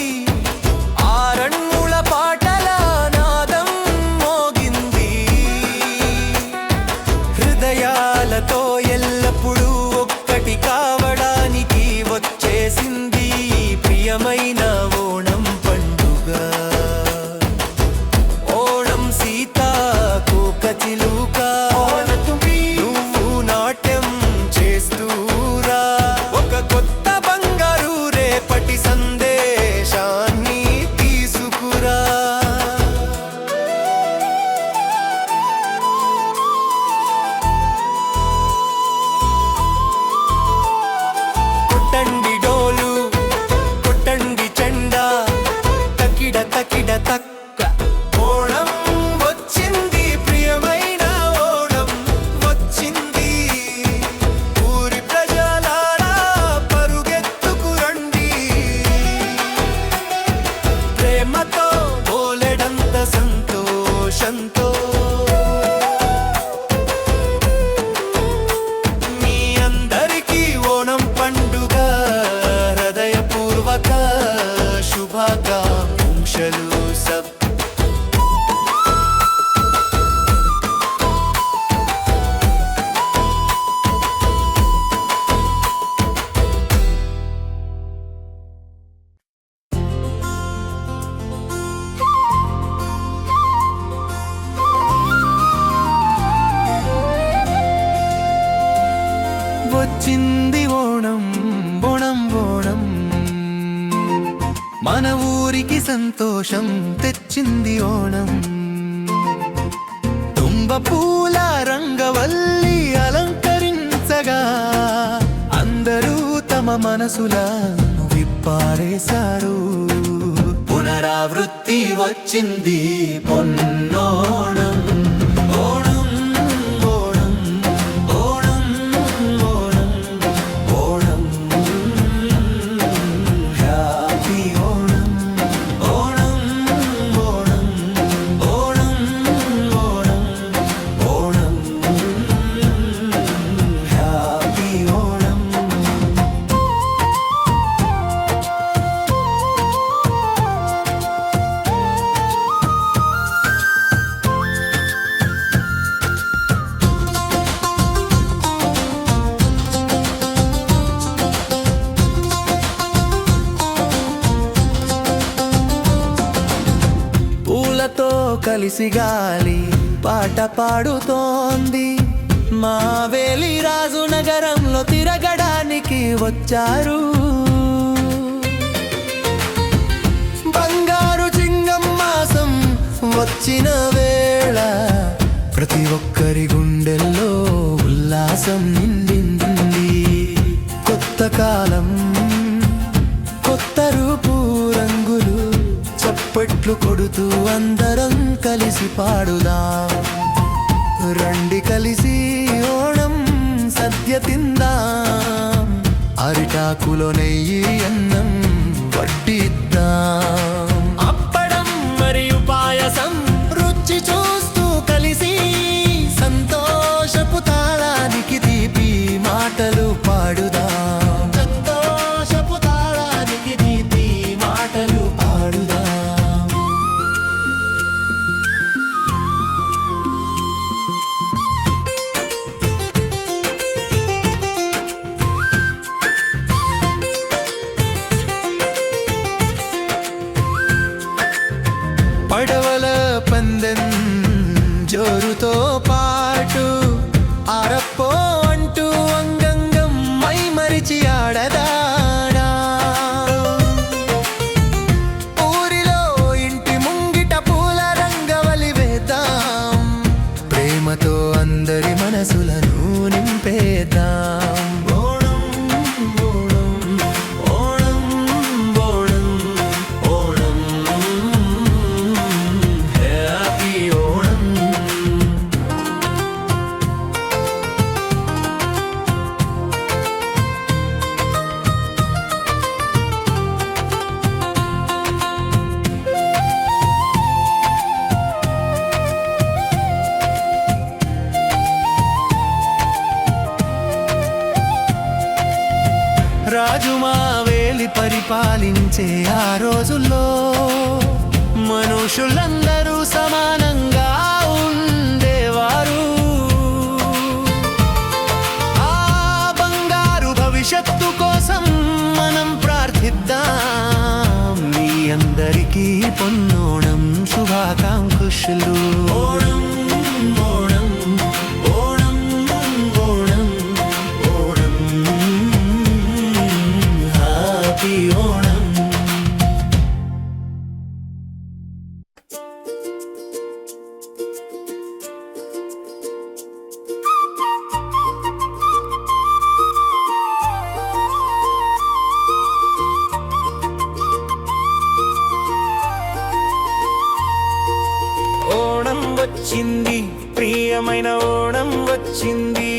ఆరణ్ముల పాటల నాదం మోగింది. హృదయాలతో ఎల్లప్పుడూ ఒక్కటి కావడానికి వచ్చేసింది ప్రియమైన ఓణం పండుగ. ఓణం సీతాకోక చిలుక నువ్వు నాట్యం చేస్తూరా. ఒక కొత్త బంగారు రేపటి సందేశాన్ని తీసుకురా. కొట్టండి డోలు కొట్టండి చెండా తకిడ తకిడ తక్క. ఓణం వచ్చింది ప్రియమైన ఓణం వచ్చింది. ఊరి ప్రజలారా పరుగెత్తుకురండి. ప్రేమతో బోలెడంత శుభాకాంక్షలు సబ్ వచ్చింది ఓణం బోణం బోణం మన ఊరికి సంతోషం తెచ్చింది ఓణం తుంబ పూల రంగవల్లి అలంకరించగా అందరూ తమ మనసులను విప్పారేశారు పునరావృత్తి వచ్చింది పొన్నోణం కలిసి గాలి పాట పాడుతోంది మావేలి రాజు నగరంలో తిరగడానికి వచ్చారు బంగారు చింగం మాసం వచ్చిన వేళ ప్రతి ఒక్కరి గుండెల్లో ఉల్లాసం నిండింది కొత్త కాలం కొత్త రూపు రంగులు చప్పట్లు కొడుతూ అందరం కలిసి పాడుదాం రండి కలిసి ఓణం సద్య తిందాం అరిటాకులో నెయ్యి అన్నం వడ్డిద్దాం అప్పడం మరియు పాయసం రుచి చూస్తూ కలిసి సంతోషపు తాళానికి తీపి మాటలు పాడుదాం సంతోషపు తాళానికి తీపి మాటలు పాడుదాం పడవల పందెం జోరుతో పాటు ఆరప్పో అంటూ అంగంగం మై మరిచి ఆడదాడా ఊరిలో ఇంటి ముంగిట పూల రంగవలి వేద్దాం ప్రేమతో అందరి మనసులను నింపేద్దాం రాజు మావేలి పరిపాలించే ఆ రోజుల్లో మనుషులందరూ సమానంగా ఉండేవారు ఆ బంగారు భవిష్యత్తు కోసం మనం ప్రార్థిద్దాం మీ అందరికీ పొన్నోణం శుభాకాంక్షలు ఓణం ఓణం ఓణం ఓణం ఓణం హ్యాపీ ఓణం ఓణం వచ్చింది ప్రియమైన ఓణం వచ్చింది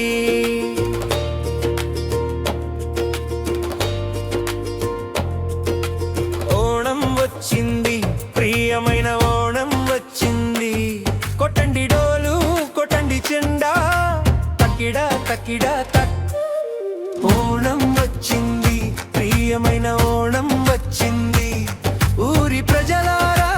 ఓణం వచ్చింది ప్రియమైన ఓణం వచ్చింది కొట్టండి డోలు కొట్టండి చెండా తక్కిడ తక్కిడ తక్ ఓణం వచ్చింది ప్రియమైన ఓణం వచ్చింది ఊరి ప్రజలారా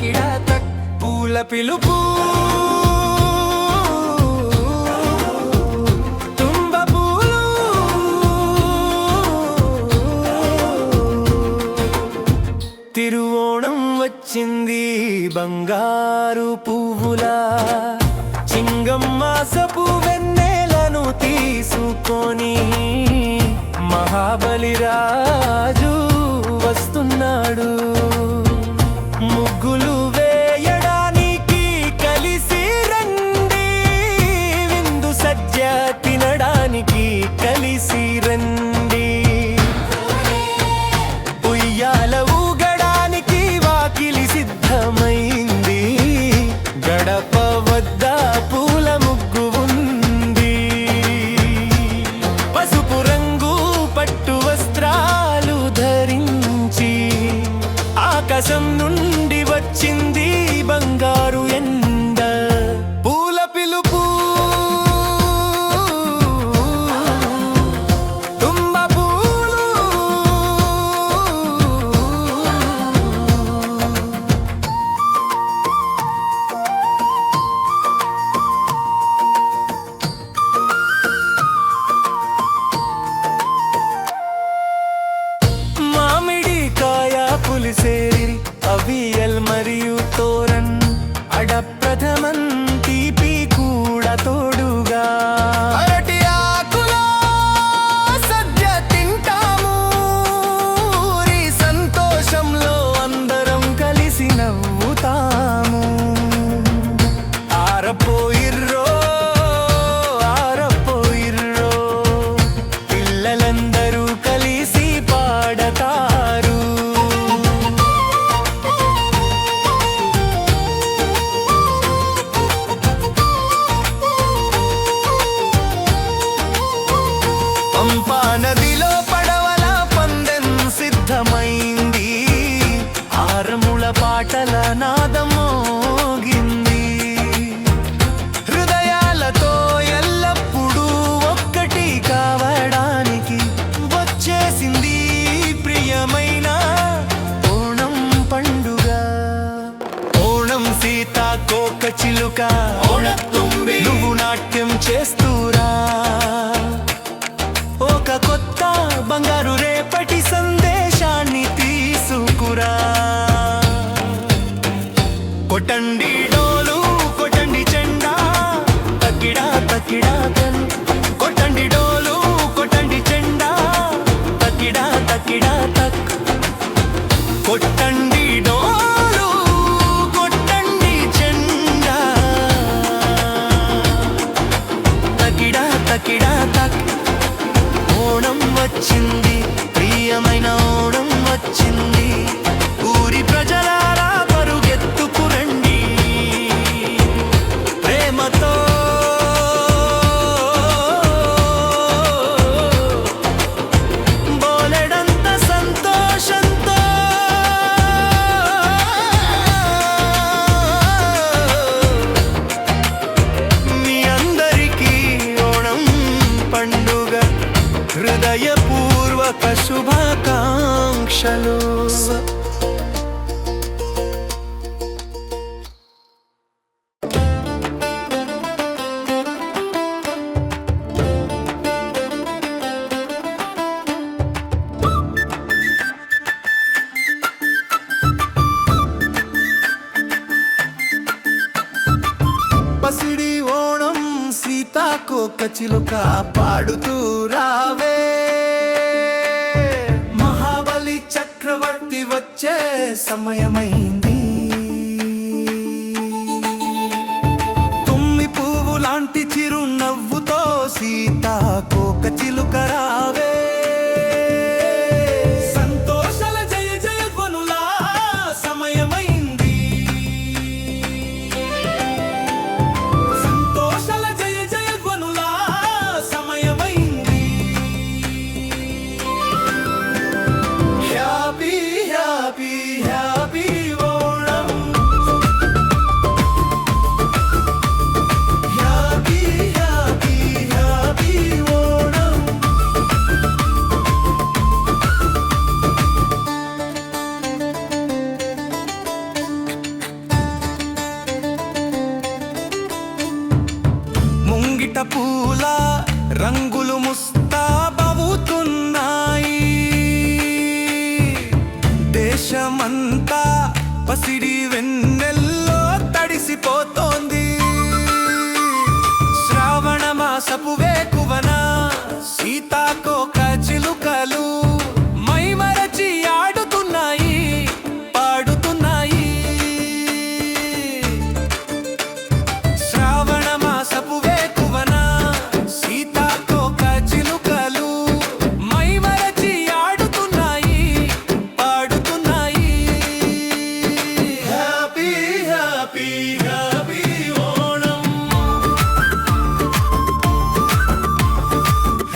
తకిడా తక్ పూల పిలుపు తుంబ పూలు తిరువోణం వచ్చింది బంగారు పువ్వులా చింగమ్మాసపు వెన్నెలను తీసుకొని మహాబలి రాజు వస్తున్నాడు ముగ్గులు వేయడానికి కలిసి రండి విందు సజ్జ తినడానికి కలిసి రండి ఉయ్యాల ఊగడానికి వాకిలి సిద్ధమైంది గడప వద్ద పూల ముగ్గు ఉంది పసుపు రంగు పట్టు వస్త్రాలు ధరించి ఆకాశం నుండి వచ్చింది బంగారు ఎండ పూల పిలుపు తుంబ పూలు మామిడికాయ పులిసేరి అవియల్ మరియు తోరన్ అడప్రథమన్ తీపి కూడా తోడుగా అరటి ఆకులో సద్య తింటాము ఊరి సంతోషంలో అందరం కలిసి నవ్వుతాము ఆరపోయిర్రో ఆరపోయిర్రో పిల్లలందరూ కలిసి పాడతారు పంపా నదిలో పడవల పందెం సిద్ధమైంది ఆరముల పాటల నాదం మోగింది హృదయాలతో ఎల్లప్పుడూ ఒక్కటి కావడానికి వచ్చేసింది ప్రియమైన ఓణం పండుగ ఓణం సీతాకోక చిలుక నువ్వు నాట్యం చేస్తూరా ఒక కొత్త బంగారు రేపటి సందేశాన్ని తీసుకురా కొట్టండి డోలు కొట్టండి చెండా తకిడా తకిడా తన్ కొట్టండి డోలు కొట్టండి చెండా తకిడా తకిడా తక్ కొట్టండి డోలు కొట్టండి చెండా తకిడా తకిడా తక్ ఓణం వచ్చింది ప్రియమైన ఓణం వచ్చింది ఊరి ప్రజలారా పరుగెత్తుకురండి ప్రేమతో బోలెడంత సంతోషంతో మీ అందరికీ ఓణం పండుగ హృదయపూర్వక శుభాకాంక్షలు పసిడి ఓణం సీతాకోక చిలుక పాడుతూ రావే మహాబలి చక్రవర్తి వచ్చే సమయమైంది తుమ్మి పువ్వు లాంటి చిరునవ్వుతో సీతాకోక చిలుక రావే సంతోషాల జయ జయ ధ్వనులా సమయమైంది సంతోషాల జయ జయ ధ్వనులా సమయమైంది హ్యాపీ హ్యాపీ హ్యాపీ ఓ ముంగిట పూల రంగులు ముస్తాబవుతున్నాయి. దేశమంతా పసిడి వెన్నెల్లో తడిసిపోతోంది. శ్రావణ మాసపు వేకువన సీతాకోక చిలుకలు మైమరచి ఆడుతున్నాయి, పాడుతున్నాయి. శ్రావణ మాసపు వేకువన సీతాకోక చిలుకలు మైమరచి ఆడుతున్నాయి, పాడుతున్నాయి. Happy happy happy Onam,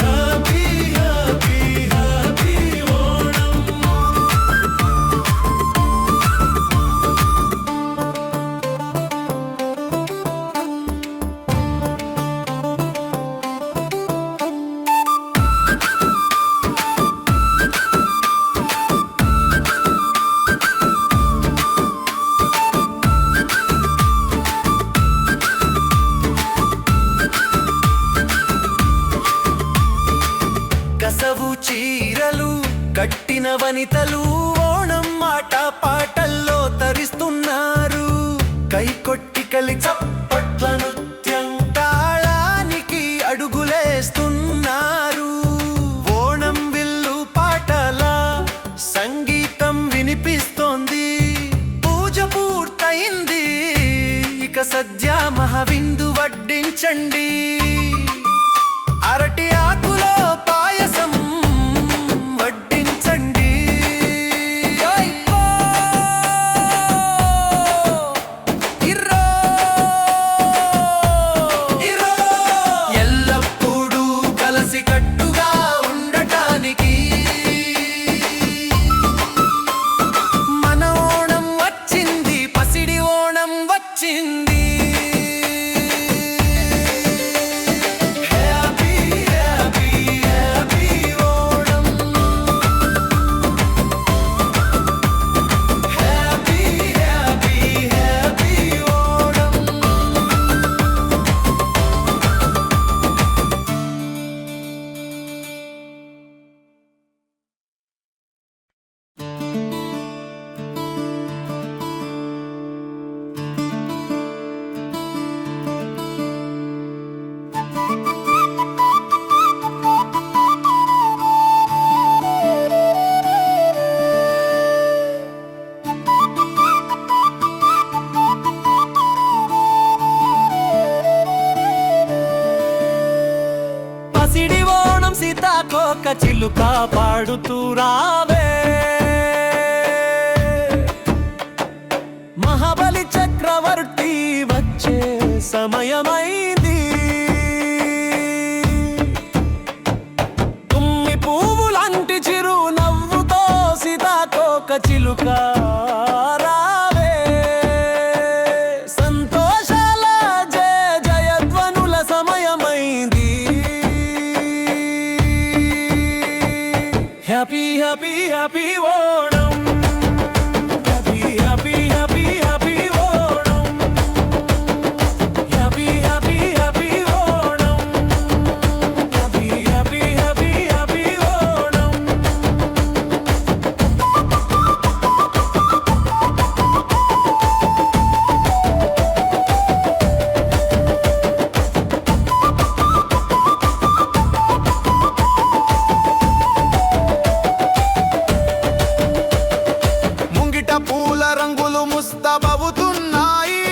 happy happy happy Onam. కసవు చీరలు కట్టిన వనితలు ఓణం మాట పాటల్లో తరిస్తున్నారు. కైకొట్టి కలి చప్పట్ల నృత్యం తాళానికి అడుగులేస్తున్నారు. ఓణం విల్లు పాటల సంగీతం వినిపిస్తోంది. పూజ పూర్తయింది, ఇక సద్య మహావిందు వడ్డించండి. అరటి ఆకులో పాయసం వడ్డించండి. ఓయ్యో! ఇర్రో! ఇర్రో! ఎల్లప్పుడూ కలసికట్టుగా ఉండటానికి మన ఓణం వచ్చింది, పసిడి ఓణం వచ్చింది. పసిడి ఓణం సీతాకోక చిలుక పాడుతూ రావే. మహాబలి చక్రవర్తి వచ్చే సమయమైంది. తుమ్మి పువ్వులాంటి చిరు నవ్వుతో సీతాకోక చిలుక రావే. సంతోషాల జయ జయధ్వనుల సమయమైంది. Happy happy happy Onam, happy happy happy happy Onam, happy happy happy Onam, happy happy happy happy Onam. ముంగిట పూల రంగులు ముస్తాబవుతున్నాయి.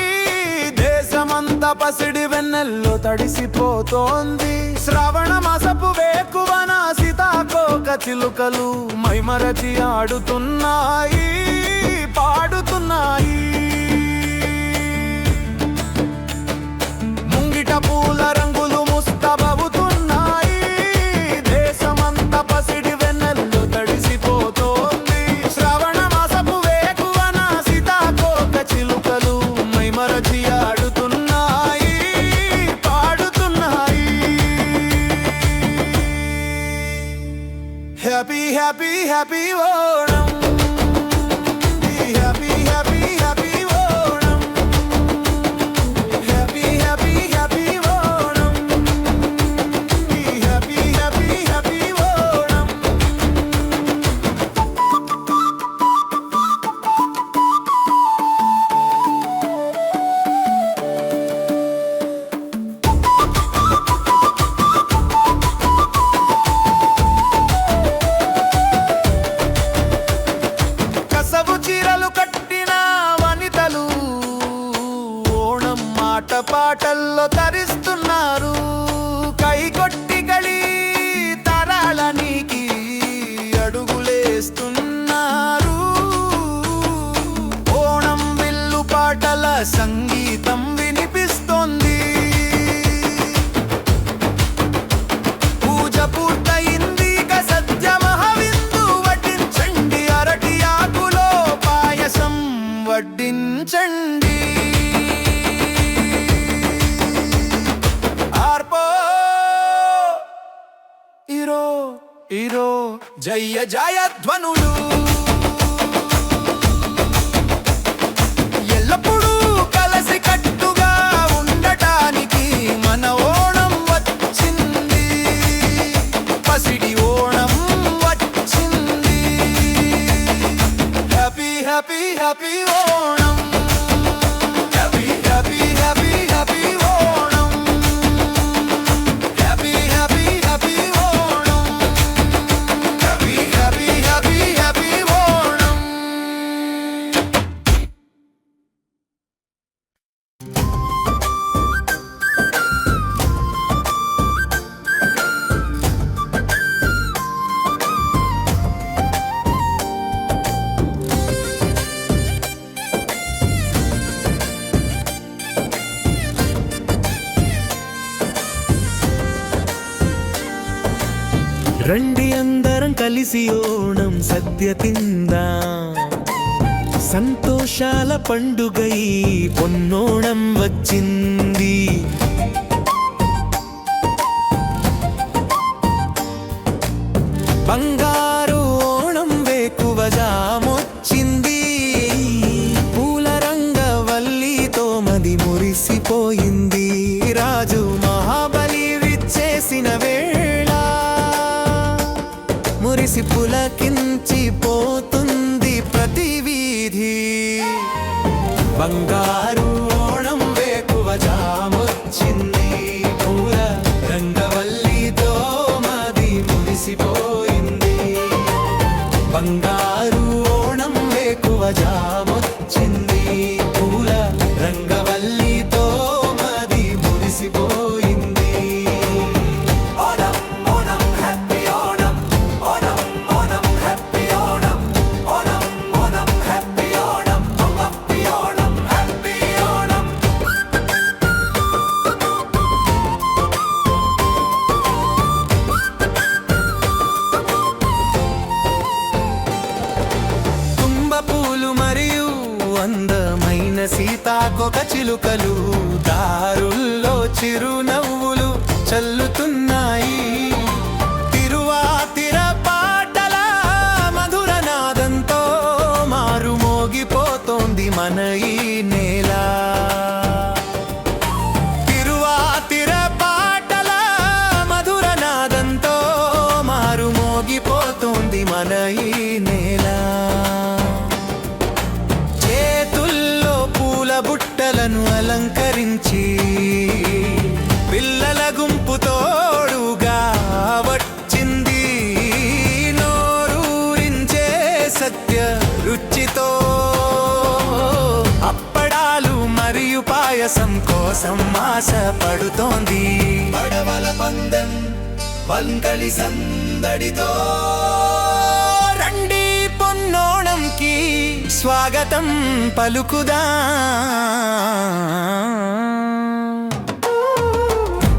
దేశమంతా పసిడి వెన్నెల్లో తడిసిపోతోంది. శ్రావణ మాసపు వేకువన సీతాకోక చిలుకలు మైమరచి ఆడుతున్నాయి, పాడుతున్నాయి. ముంగిట పూల రంగులు ముస్తాబవుతున్నాయి. దేశమంతా పసిడి వెన్నెల్లో తడిసిపోతోంది. శ్రావణ మాసపు వేకువన సీతాకోక చిలుకలు మైమరచి ఆడుతున్నాయి, పాడుతున్నాయి. Happy happy happy Onam, happy happy happy Onam, happy happy happy Onam. ఆటపాటల్లో తరిస్తున్నారు. కైకొట్టి గళీ తరాలనికి అడుగులేస్తున్నారు. ఓణం విల్లు పాటల సంగీతం వినిపిస్తోంది. పూజ పూర్తయింది, ఇక సత్య మహావిందు వడ్డించండి. అరటి ఆకులో పాయసం వడ్డించండి. ఆర్పో ఇరో ఇరో జయ జయధ్వనులు ఎల్లప్పుడూ కలసి కట్టుగా ఉండటానికి మన ఓణం వచ్చింది. పసిడి ఓణం వచ్చింది. Happy happy happy Onam. Happy happy happy happy Onam. Happy happy happy Onam. Happy happy happy happy Onam. రండి అందరం కలిసి ఓణం సద్య తిందాం. సంతోషాల పండుగై పొన్నోణం వచ్చింది. బంగారు ఓణం వేకువ జామొచ్చింది. పూల రంగవల్లితో మది మురిసిపోయింది. రాజు మహాబలి విచ్చేసిన వేళ మురిసి పులకించిపోతుంది ప్రతి వీధి. బంగారు ఓణం వేకువ జామొచ్చింది. పూల రంగవల్లితో మది మురిసిపోయింది. బంగారు ఓణం వేకువ జామొచ్చింది. పూల రంగవల్లితో మది మురిసిపోయింది. Onam Onam happy Onam. Onam Onam happy Onam. Onam Onam happy Onam. Happy Onam happy Onam. తుంబ పూలు మరియు అందమైన సీతాకొక చిలుకలు దారుల్లో చిరునవ్వులు చల్లుతున్నాయి. తిరువాతిర పాటల మధుర నాదంతో మారు మోగిపోతోంది మన ఈ నేల. తిరువాతిర పాటల మధుర నాదంతో మారు మోగిపోతోంది మన ఈ నేల. చేతుల్లో పూల బుట్టలను అలంకరించి పిల్లల గుంపు తోడుగా వచ్చింది. నోరూరించే సత్య రుచితో అప్పడాలు మరియు పాయసం కోసం ఆశ పడుతోంది. పడవల పందెం వంకలి సందడితో రండి పొన్నోణంకి స్వాగతం పలుకుదా.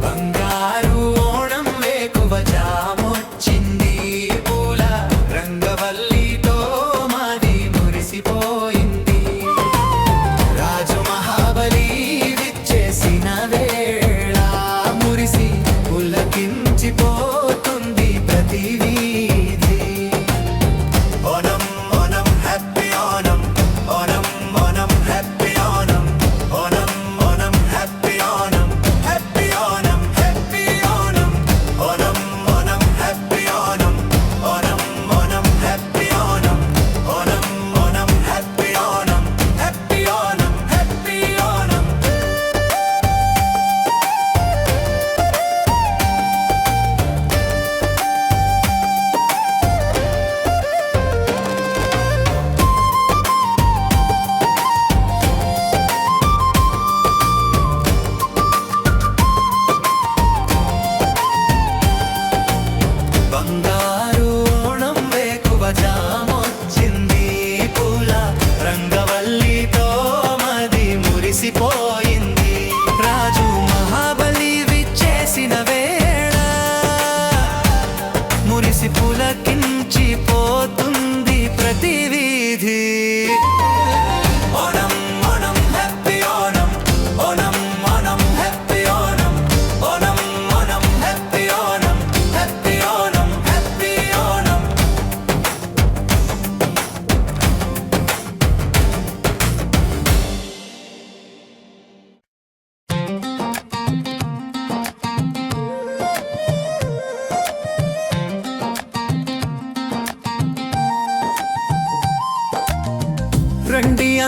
బంగారు ఓణం వేకువ జామొచ్చింది. పూల రంగవల్లితో మాది మురిసిపోయింది. రాజు మహాబలి విచ్చేసిన వేళ మురిసి పులకించిపోతుంది ప్రతి వీధి. ఓణం ఓణం హ్యాపీ ఓణం. ఓణం ఓణం హ్యాపీ ఓణం.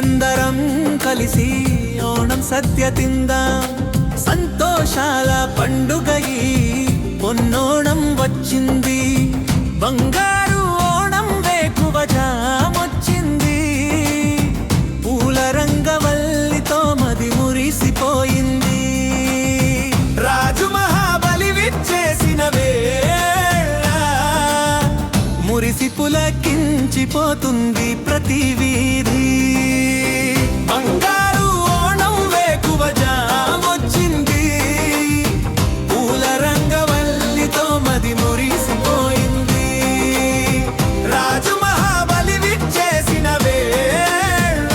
అందరం కలిసి ఓణం సద్య తిందాం సంతోషాల పండుగ ఈ పొన్నోణం వచ్చింది బంగారు ఓణం వేకువ జామొచ్చింది పూల రంగవల్లితో మది మురిసిపోయింది రాజు మహాబలి విచ్చేసిన వేళ మురిసి పులకించిపోతుంది ప్రతి వీధి బంగారు ఓణం వేకువ జామొచ్చింది పూల రంగవల్లితో మది మురిసిపోయింది రాజు మహాబలి విచ్చేసిన వేళ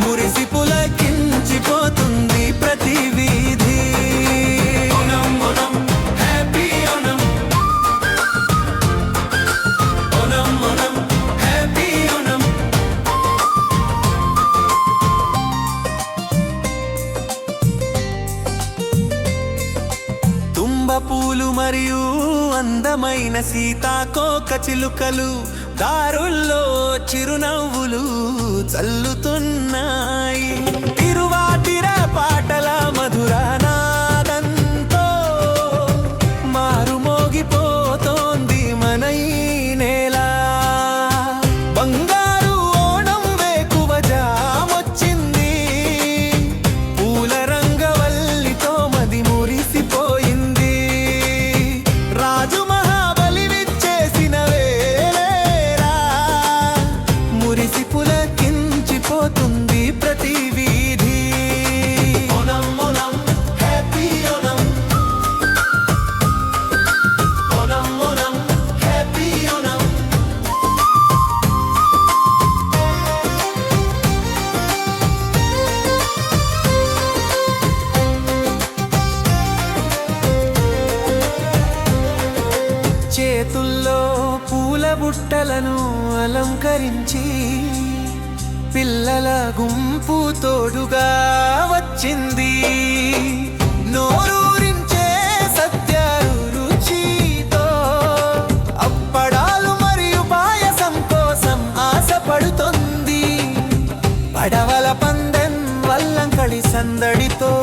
మురిసి పులకించిపోతుంది ప్రతి వీధి ఓణం ఓణం హ్యాపీ ఓణం ఓణం ఓణం హ్యాపీ ఓణం తుంబ పూలు మరియు అందమైన సీతాకోక చిలుకలు దారుల్లో చిరునవ్వులు చల్లుతున్నాయి తిరువాతిర పాటల మధుర నాదంతో మారుమోగిపోతోంది మన ఈ నేల బంగారు ఓణం వేకువ జామొచ్చింది పూల రంగవల్లితో మది మురిసిపోయింది రాజు మహాబలి విచ్చేసిన వేళ మురిసి పులకించిపోతుంది ప్రతి వీధి ఓణం ఓణం హ్యాపీ ఓణం ఓణం ఓణం హ్యాపీ ఓణం చేతుల్లో పూల బుట్టలను అలంకరించి పిల్లల గుంపు తోడుగా వచ్చింది నోరూరించే సత్య రుచితో అప్పడాలు మరియు పాయసం కోసం ఆశపడుతుంది పడవల పందెం వల్లంకళి సందడితో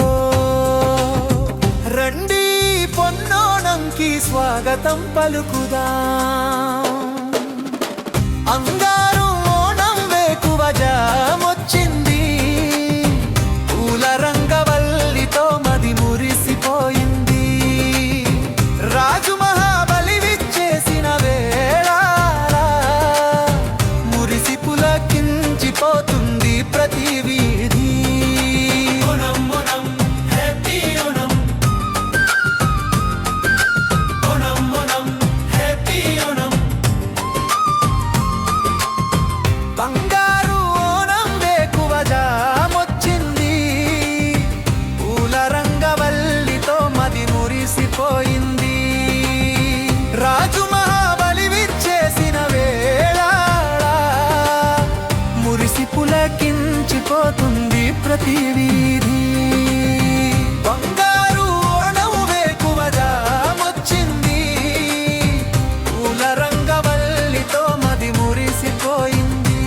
రండి పొన్నోణంకి స్వాగతం పలుకుదాం అంగారు ఓణం వేకువ జామొచ్చింది పూల రంగవల్లితో మది మురిసిపోయింది రాజు మహాబలి విచ్చేసిన వేళ మురిసి పులకించిపోతుంది ప్రతి వీధి ఓణం ఓణం హ్యాపీ ఓణం ఓణం ఓణం హ్యాపీ ఓణం బంగారు ఓణం వేకువ జామొచ్చింది పూల రంగవల్లితో మది మురిసిపోయింది రాజు మహాబలి విచ్చేసిన వేళ మురిసి పులకించిపోతుంది ప్రతి వీధి బంగారు ఓణం వేకువ జామొచ్చింది పూల రంగవల్లితో మది మురిసిపోయింది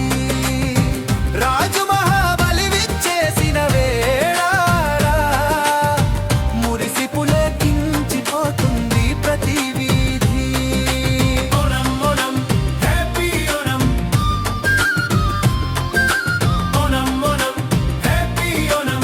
రాజు మహాబలి విచ్చేసిన వేళ మురిసి పులకించిపోతుంది ప్రతి వీధి ఓణం ఓణం హ్యాపీ ఓణం ఓణం ఓణం హ్యాపీ ఓణం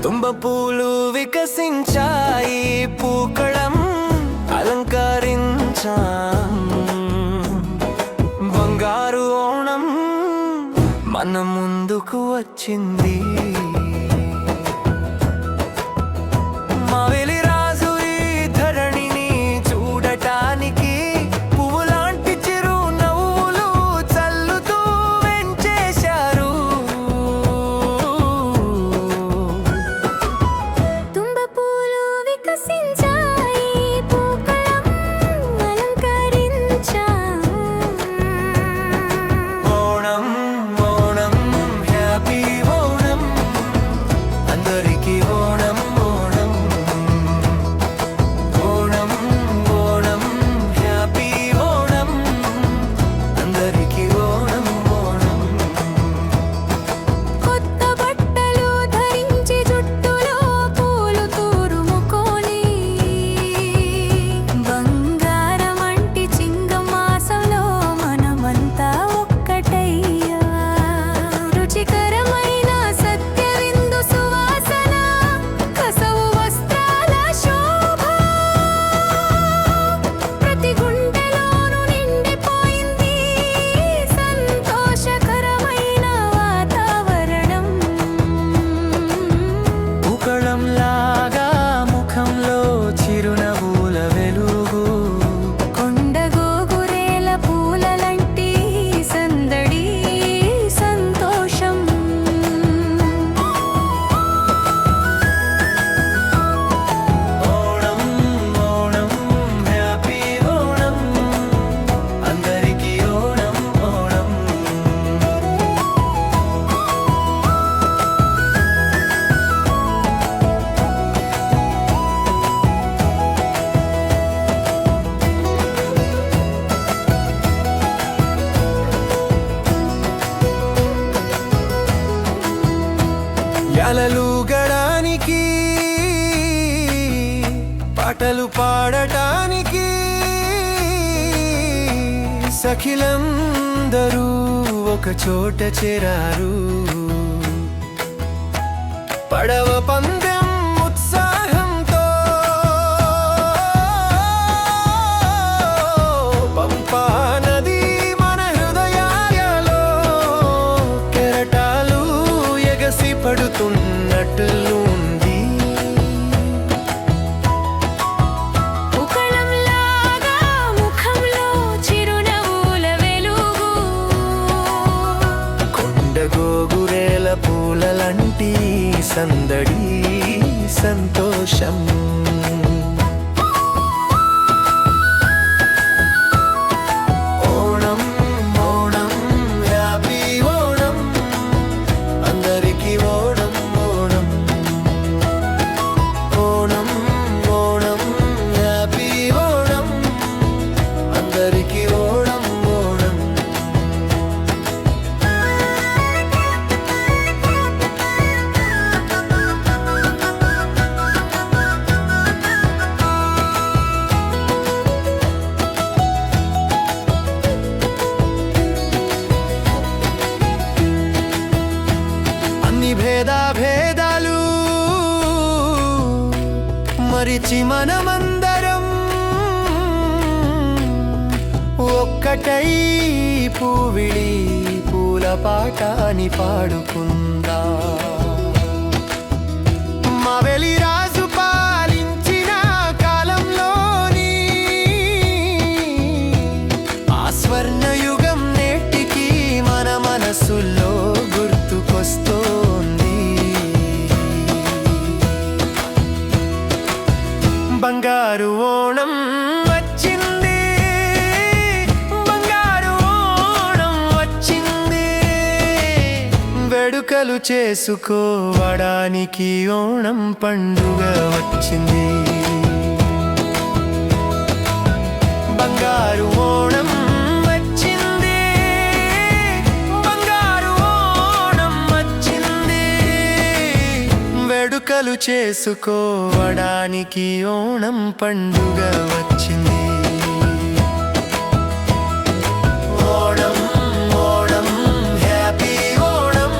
తుంబ పూలు వికసించాయి పూకళం అలంకరించాం బంగారు ఓణం మన ముందుకు వచ్చింది మావేలి రాజు ఈ ధరణిని చూడటానికి పువ్వులాంటి చిరు నవ్వులు చల్లుతూ వెంచేశారు తుంబ పూలు పండగకి సఖిలందరూ ఒక చోట చేరారు. పడవ పందెం ఉత్సాహంతో పంపా నది మన హృదయాలలో కెరటాలు ఎగసి పడుతున్నట్లుంది. ఉకళంలాగా ముఖంలో చిరునవ్వుల వెలుగు, కొండగోగురేల పూలలంటి సందడి సంతోషం. ఓణం ఓణం హ్యాపీ ఓణం, అందరికీ ఓణం ఓణం. ఓణం ఓణం హ్యాపీ ఓణం, అందరికీ ఓణం ఓణం. అన్ని భేదాలు మరిచి మనమందరం ఒక్కటై పూవిళి పూల పాటాని పాడుకుందా. మావెలి రాజు పాలించిన కాలంలోని ఆ స్వర్ణయుగం నేటికి మన మనసుల్లో గుర్తుకొస్తోంది. బంగారు ఓణం వచ్చింది, బంగారు ఓణం వచ్చింది, వేడుకలు చేసుకోవడానికి ఓణం పండుగ వచ్చింది. బంగారు ఓణం వచ్చింది, బంగారు ఓణం వచ్చింది, వేడుకలు చేసుకోవడానికి ఓణం పండుగ వచ్చింది. ఓణం ఓణం హ్యాపీ ఓణం,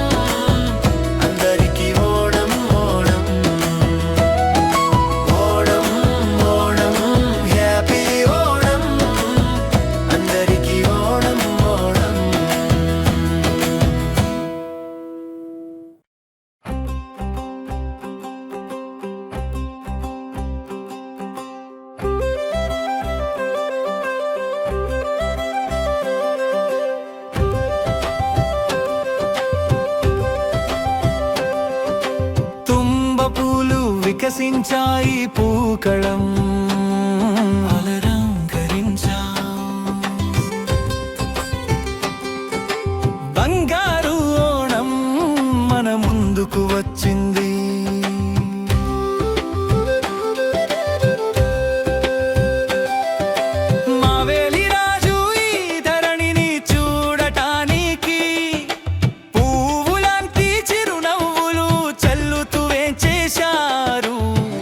అందరికీ ఓణం ఓణం. ఓణం ఓణం హ్యాపీ ఓణం, అందరికీ ఓణం ఓణం. తుంబ పూలు వికసించాయి పూకళం అలరంకరించా. బంగారు ఓణం మన ముందుకు వచ్చింది. మావేలి రాజు ఈ ధరణిని చూడటానికి పువ్వులాంటి చిరునవ్వులు చల్లుతూ వేంచేశారు.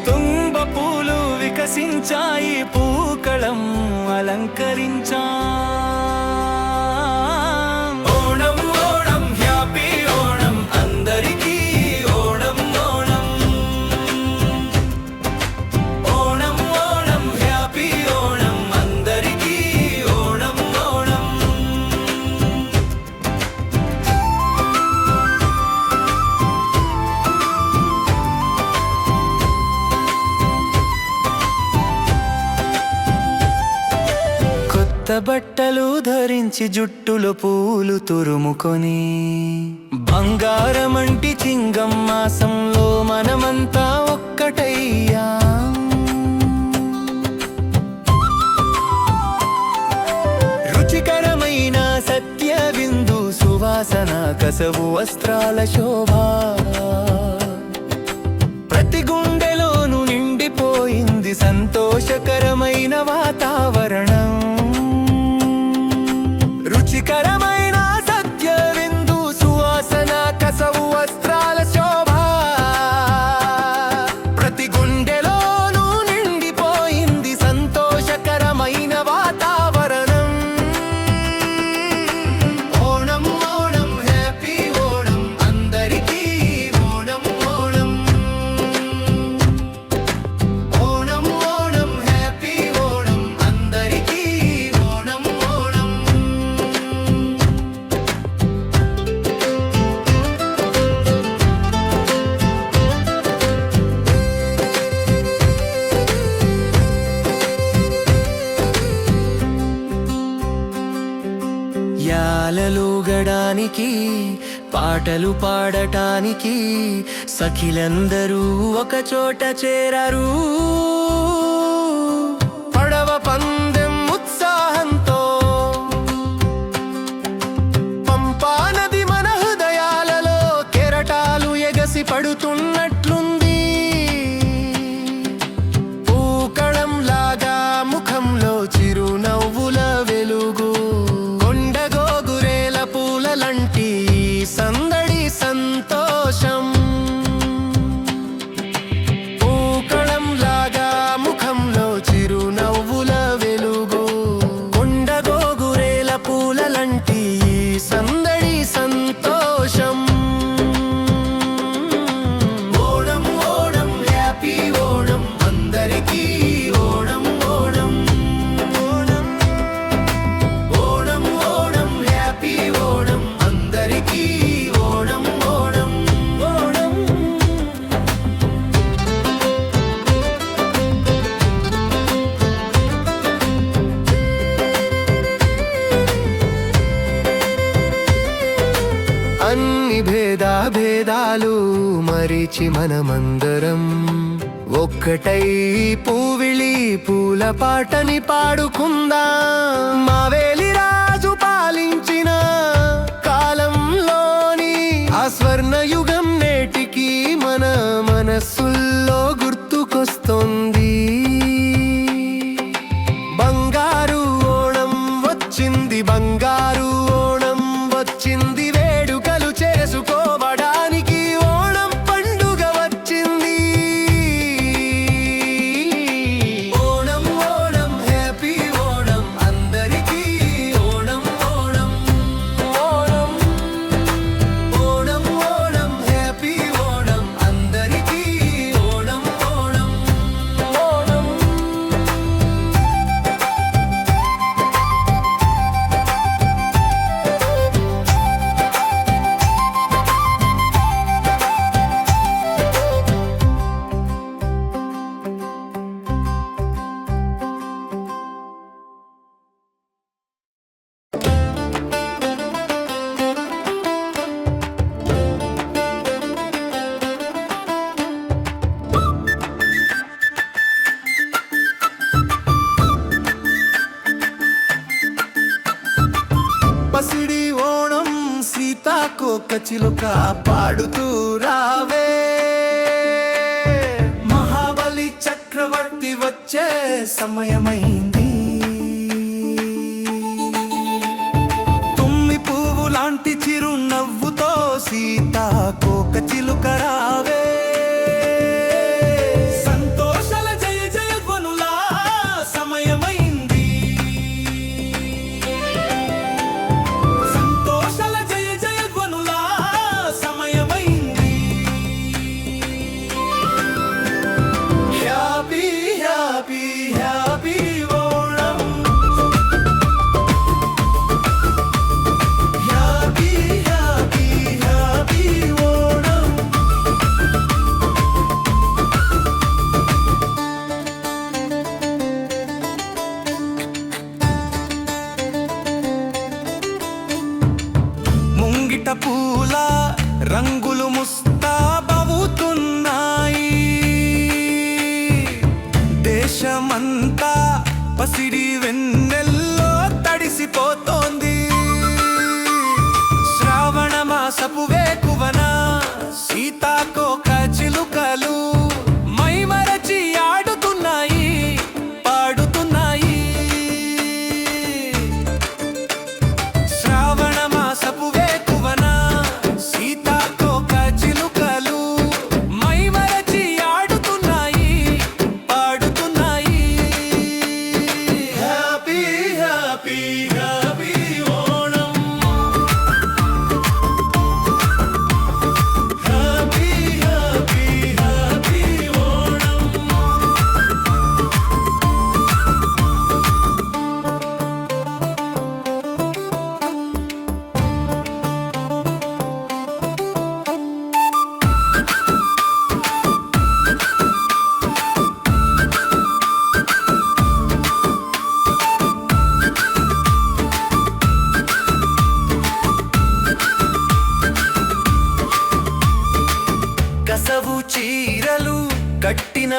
తుంబ పూలు వికసించాయి పూకళం అలంకరించా. ఓణం ఓణం హ్యాపీ ఓణం, అందరికీ ఓణం ఓణం. ఓణం ఓణం హ్యాపీ ఓణం, అందరికీ ఓణం ఓణం. కొత్త బట్టలు ధరించి జుట్టులో పూలు తురుముకొని బంగారమంటి చింగం మాసంలో మనమంతా ఒక్కటయ్యా. రుచికరమైన సత్య విందు సువాసన కసవు వస్త్రాల శోభ ప్రతి గుండెలోను నిండిపోయింది. సంతోషకరమైన వాతావరణం, రుచికరమైన సత్య విందు సువాసన కసవు వస్త్రాల శోభ ప్రతి గుండెలోను నిండిపోయింది. సంతోషకర ఉయ్యాలలుగడానికి పాటలు పాడటానికి సఖిలందరూ ఒక చోట చేరారు. పడవ పందెం ఉత్సాహంతో పంపా నది మన హృదయాలలో కెరటాలు ఎగసి పడుతున్నట్లుంది. పూకళంలాగా ముఖంలో చిరునవ్వుల వెలుగు, కొండగోగురేల పూలలంటి సందడి సంతోషం. పూకళంలాగా ముఖంలో చిరునవ్వుల వెలుగు, కొండగోగురేల పూలలంటి సందడి సంతోషం. ఓణం ఓణం హ్యాపీ ఓణం అందరికీ ఓణం ఓణం. ఓణం ఓణం ఓణం హ్యాపీ ఓణం అందరికీ ఓణం ఓణం ఓణం. అన్ని భేదాలు మరిచి మనమందరం ఒక్కటై పూవిళి పూల పాటని పాడుకుందాం. మావేలి రాజు పాలించిన కాలంలోని ఆ స్వర్ణయుగం నేటికి మన మనస్సుల్లో గుర్తుకొస్తోంది. బంగారు ఓణం వచ్చింది, బంగారు ఓణం వచ్చింది, వేడుకలు చేసుకోవడానికి ఓణం పండుగ వచ్చింది. ఓణం ఓణం హ్యాపీ ఓణం అందరికీ ఓణం ఓణం. ఓణం ఓణం ఓణం హ్యాపీ ఓణం అందరికీ ఓణం ఓణం ఓణం. పసిడి ఓణం సీతాకోక చిలుక పాడుతూ రావే, మహాబలి చక్రవర్తి వచ్చే సమయమైంది. తుమ్మి పువ్వు లాంటి చిరునవ్వుతో సీతాకోక చిలుక రావే, సంతోషాల జయ జయ ధ్వనులా సమయమైంది. సంతోషాల జయ జయ ధ్వనులా సమయమైంది. Happy happy happy Onam. Happy happy happy Onam. ముంగిట పూల రంగులు ముస్తాబవుతున్నాయి. దేశమంతా పసిడి వెన్నెల్లో తడిసిపోతోంది. శ్రావణ మాసపు వేకువన సీతాకోక చిలుకలు మైమరచి ఆడుతున్నాయి, పాడుతున్నాయి. శ్రావణ మాసపు వేకువన సీతాకోక చిలుకలు మైమరచి ఆడుతున్నాయి, పాడుతున్నాయి.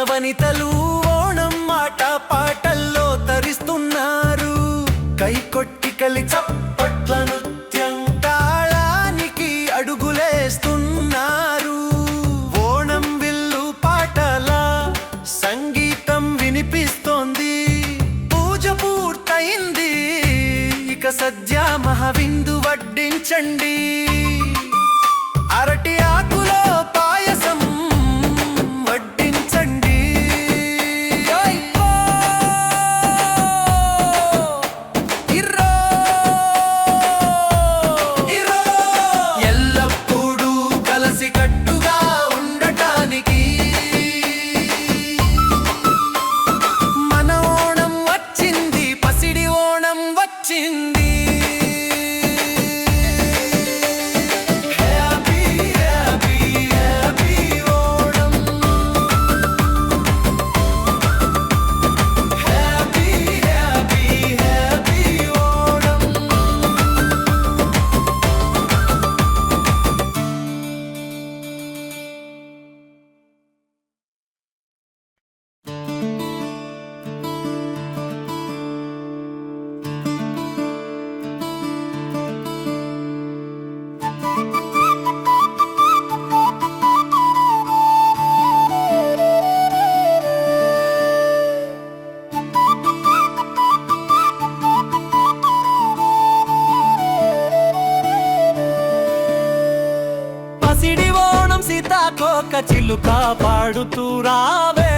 వనితలు ఓణం మాట పాటల్లో తరిస్తున్నారు. కై కొట్టి కలి చప్పట్ల నృత్యం తాళానికి అడుగులేస్తున్నారు. ఓణం విల్లు పాటల సంగీతం వినిపిస్తోంది. పూజ పూర్తయింది, ఇక సద్య మహావిందు వడ్డించండి. అరటి ఆకులో పాయసం వడ్డించండి. ఎల్లప్పుడూ కలిసికట్టుగా ఉండటానికి మన ఓణం వచ్చింది, పసిడి ఓణం వచ్చింది. సీతాకోక చిలుక పాడుతూ రావే,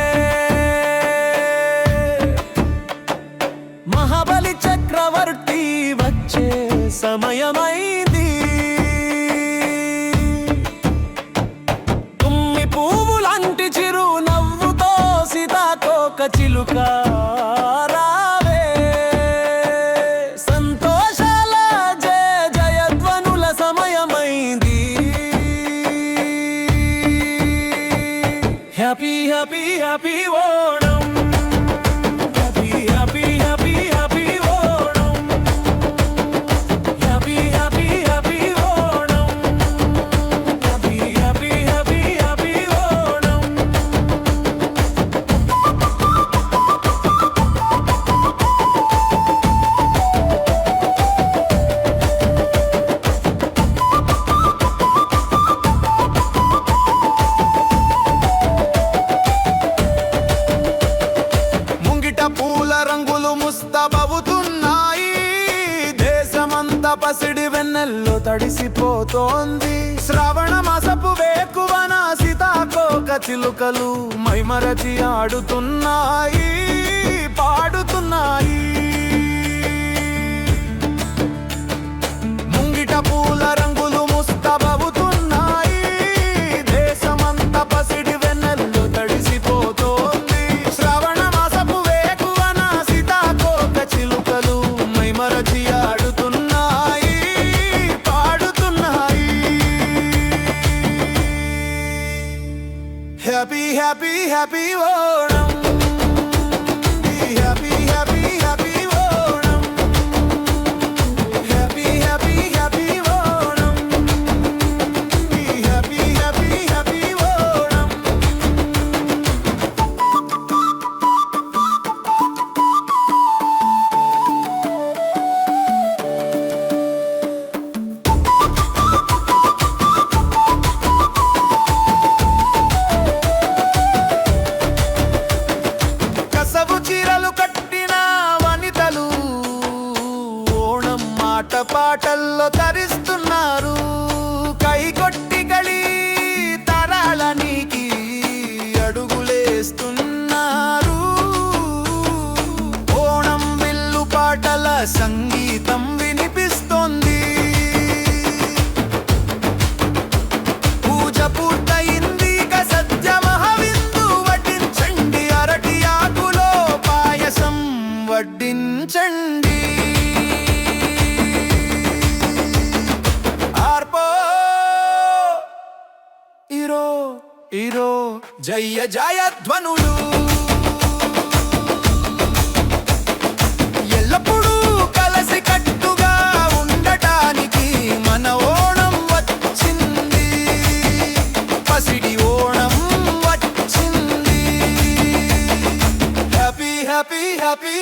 మహాబలి చక్రవర్తి వచ్చే సమయమైంది. తుమ్మి పువ్వులాంటి చిరు నవ్వుతో సీతాకోక చిలుక రావే, సంతోషాల జయ జయధ్వనుల సమయమైంది. Happy happy happy Onam, happy happy happy happy Onam, happy happy happy Onam, happy happy happy happy Onam. పూల రంగులు ముస్తాబవుతున్నాయి. దేశమంతా పసిడి వెన్నెల్లో తడిసిపోతోంది. శ్రావణ మాసపు వేకువన సీతాకోక చిలుకలు మైమరచి ఆడుతున్నాయి, పాడుతున్నాయి. ముంగిట పూల రంగులు ముస్తాబవుతున్నాయి. దేశమంతా పసిడి వెన్నెల్లో తడిసిపోతోంది. శ్రావణ మాసపు వేకువన సీతాకోక చిలుకలు మైమరచి ఆడుతున్నాయి, పాడుతున్నాయి. Happy happy happy Onam, happy happy happy Onam, happy happy happy Onam, happy happy happy Onam. కసవు చీరలు కట్టిన వనితలు ఓణం మాట పాటల్లో తరిస్తున్నారు. కై కొట్టి గళి తరాలనికి అడుగులేస్తున్నారు. ఓణం విల్లు పాటల సంగీతం వినిపిస్తోంది. పూజ పూర్తయింది, ఇక సద్య మహావిందు వడ్డించండి. అరటి ఆకులో పాయసం వడ్డించండి. ఆర్పో ఇరో ఇరో జయ జయధ్వనులు ఎల్లప్పుడూ కలిసికట్టుగా ఉండటానికి మన ఓణం వచ్చింది, పసిడి ఓణం వచ్చింది. హ్యాపీ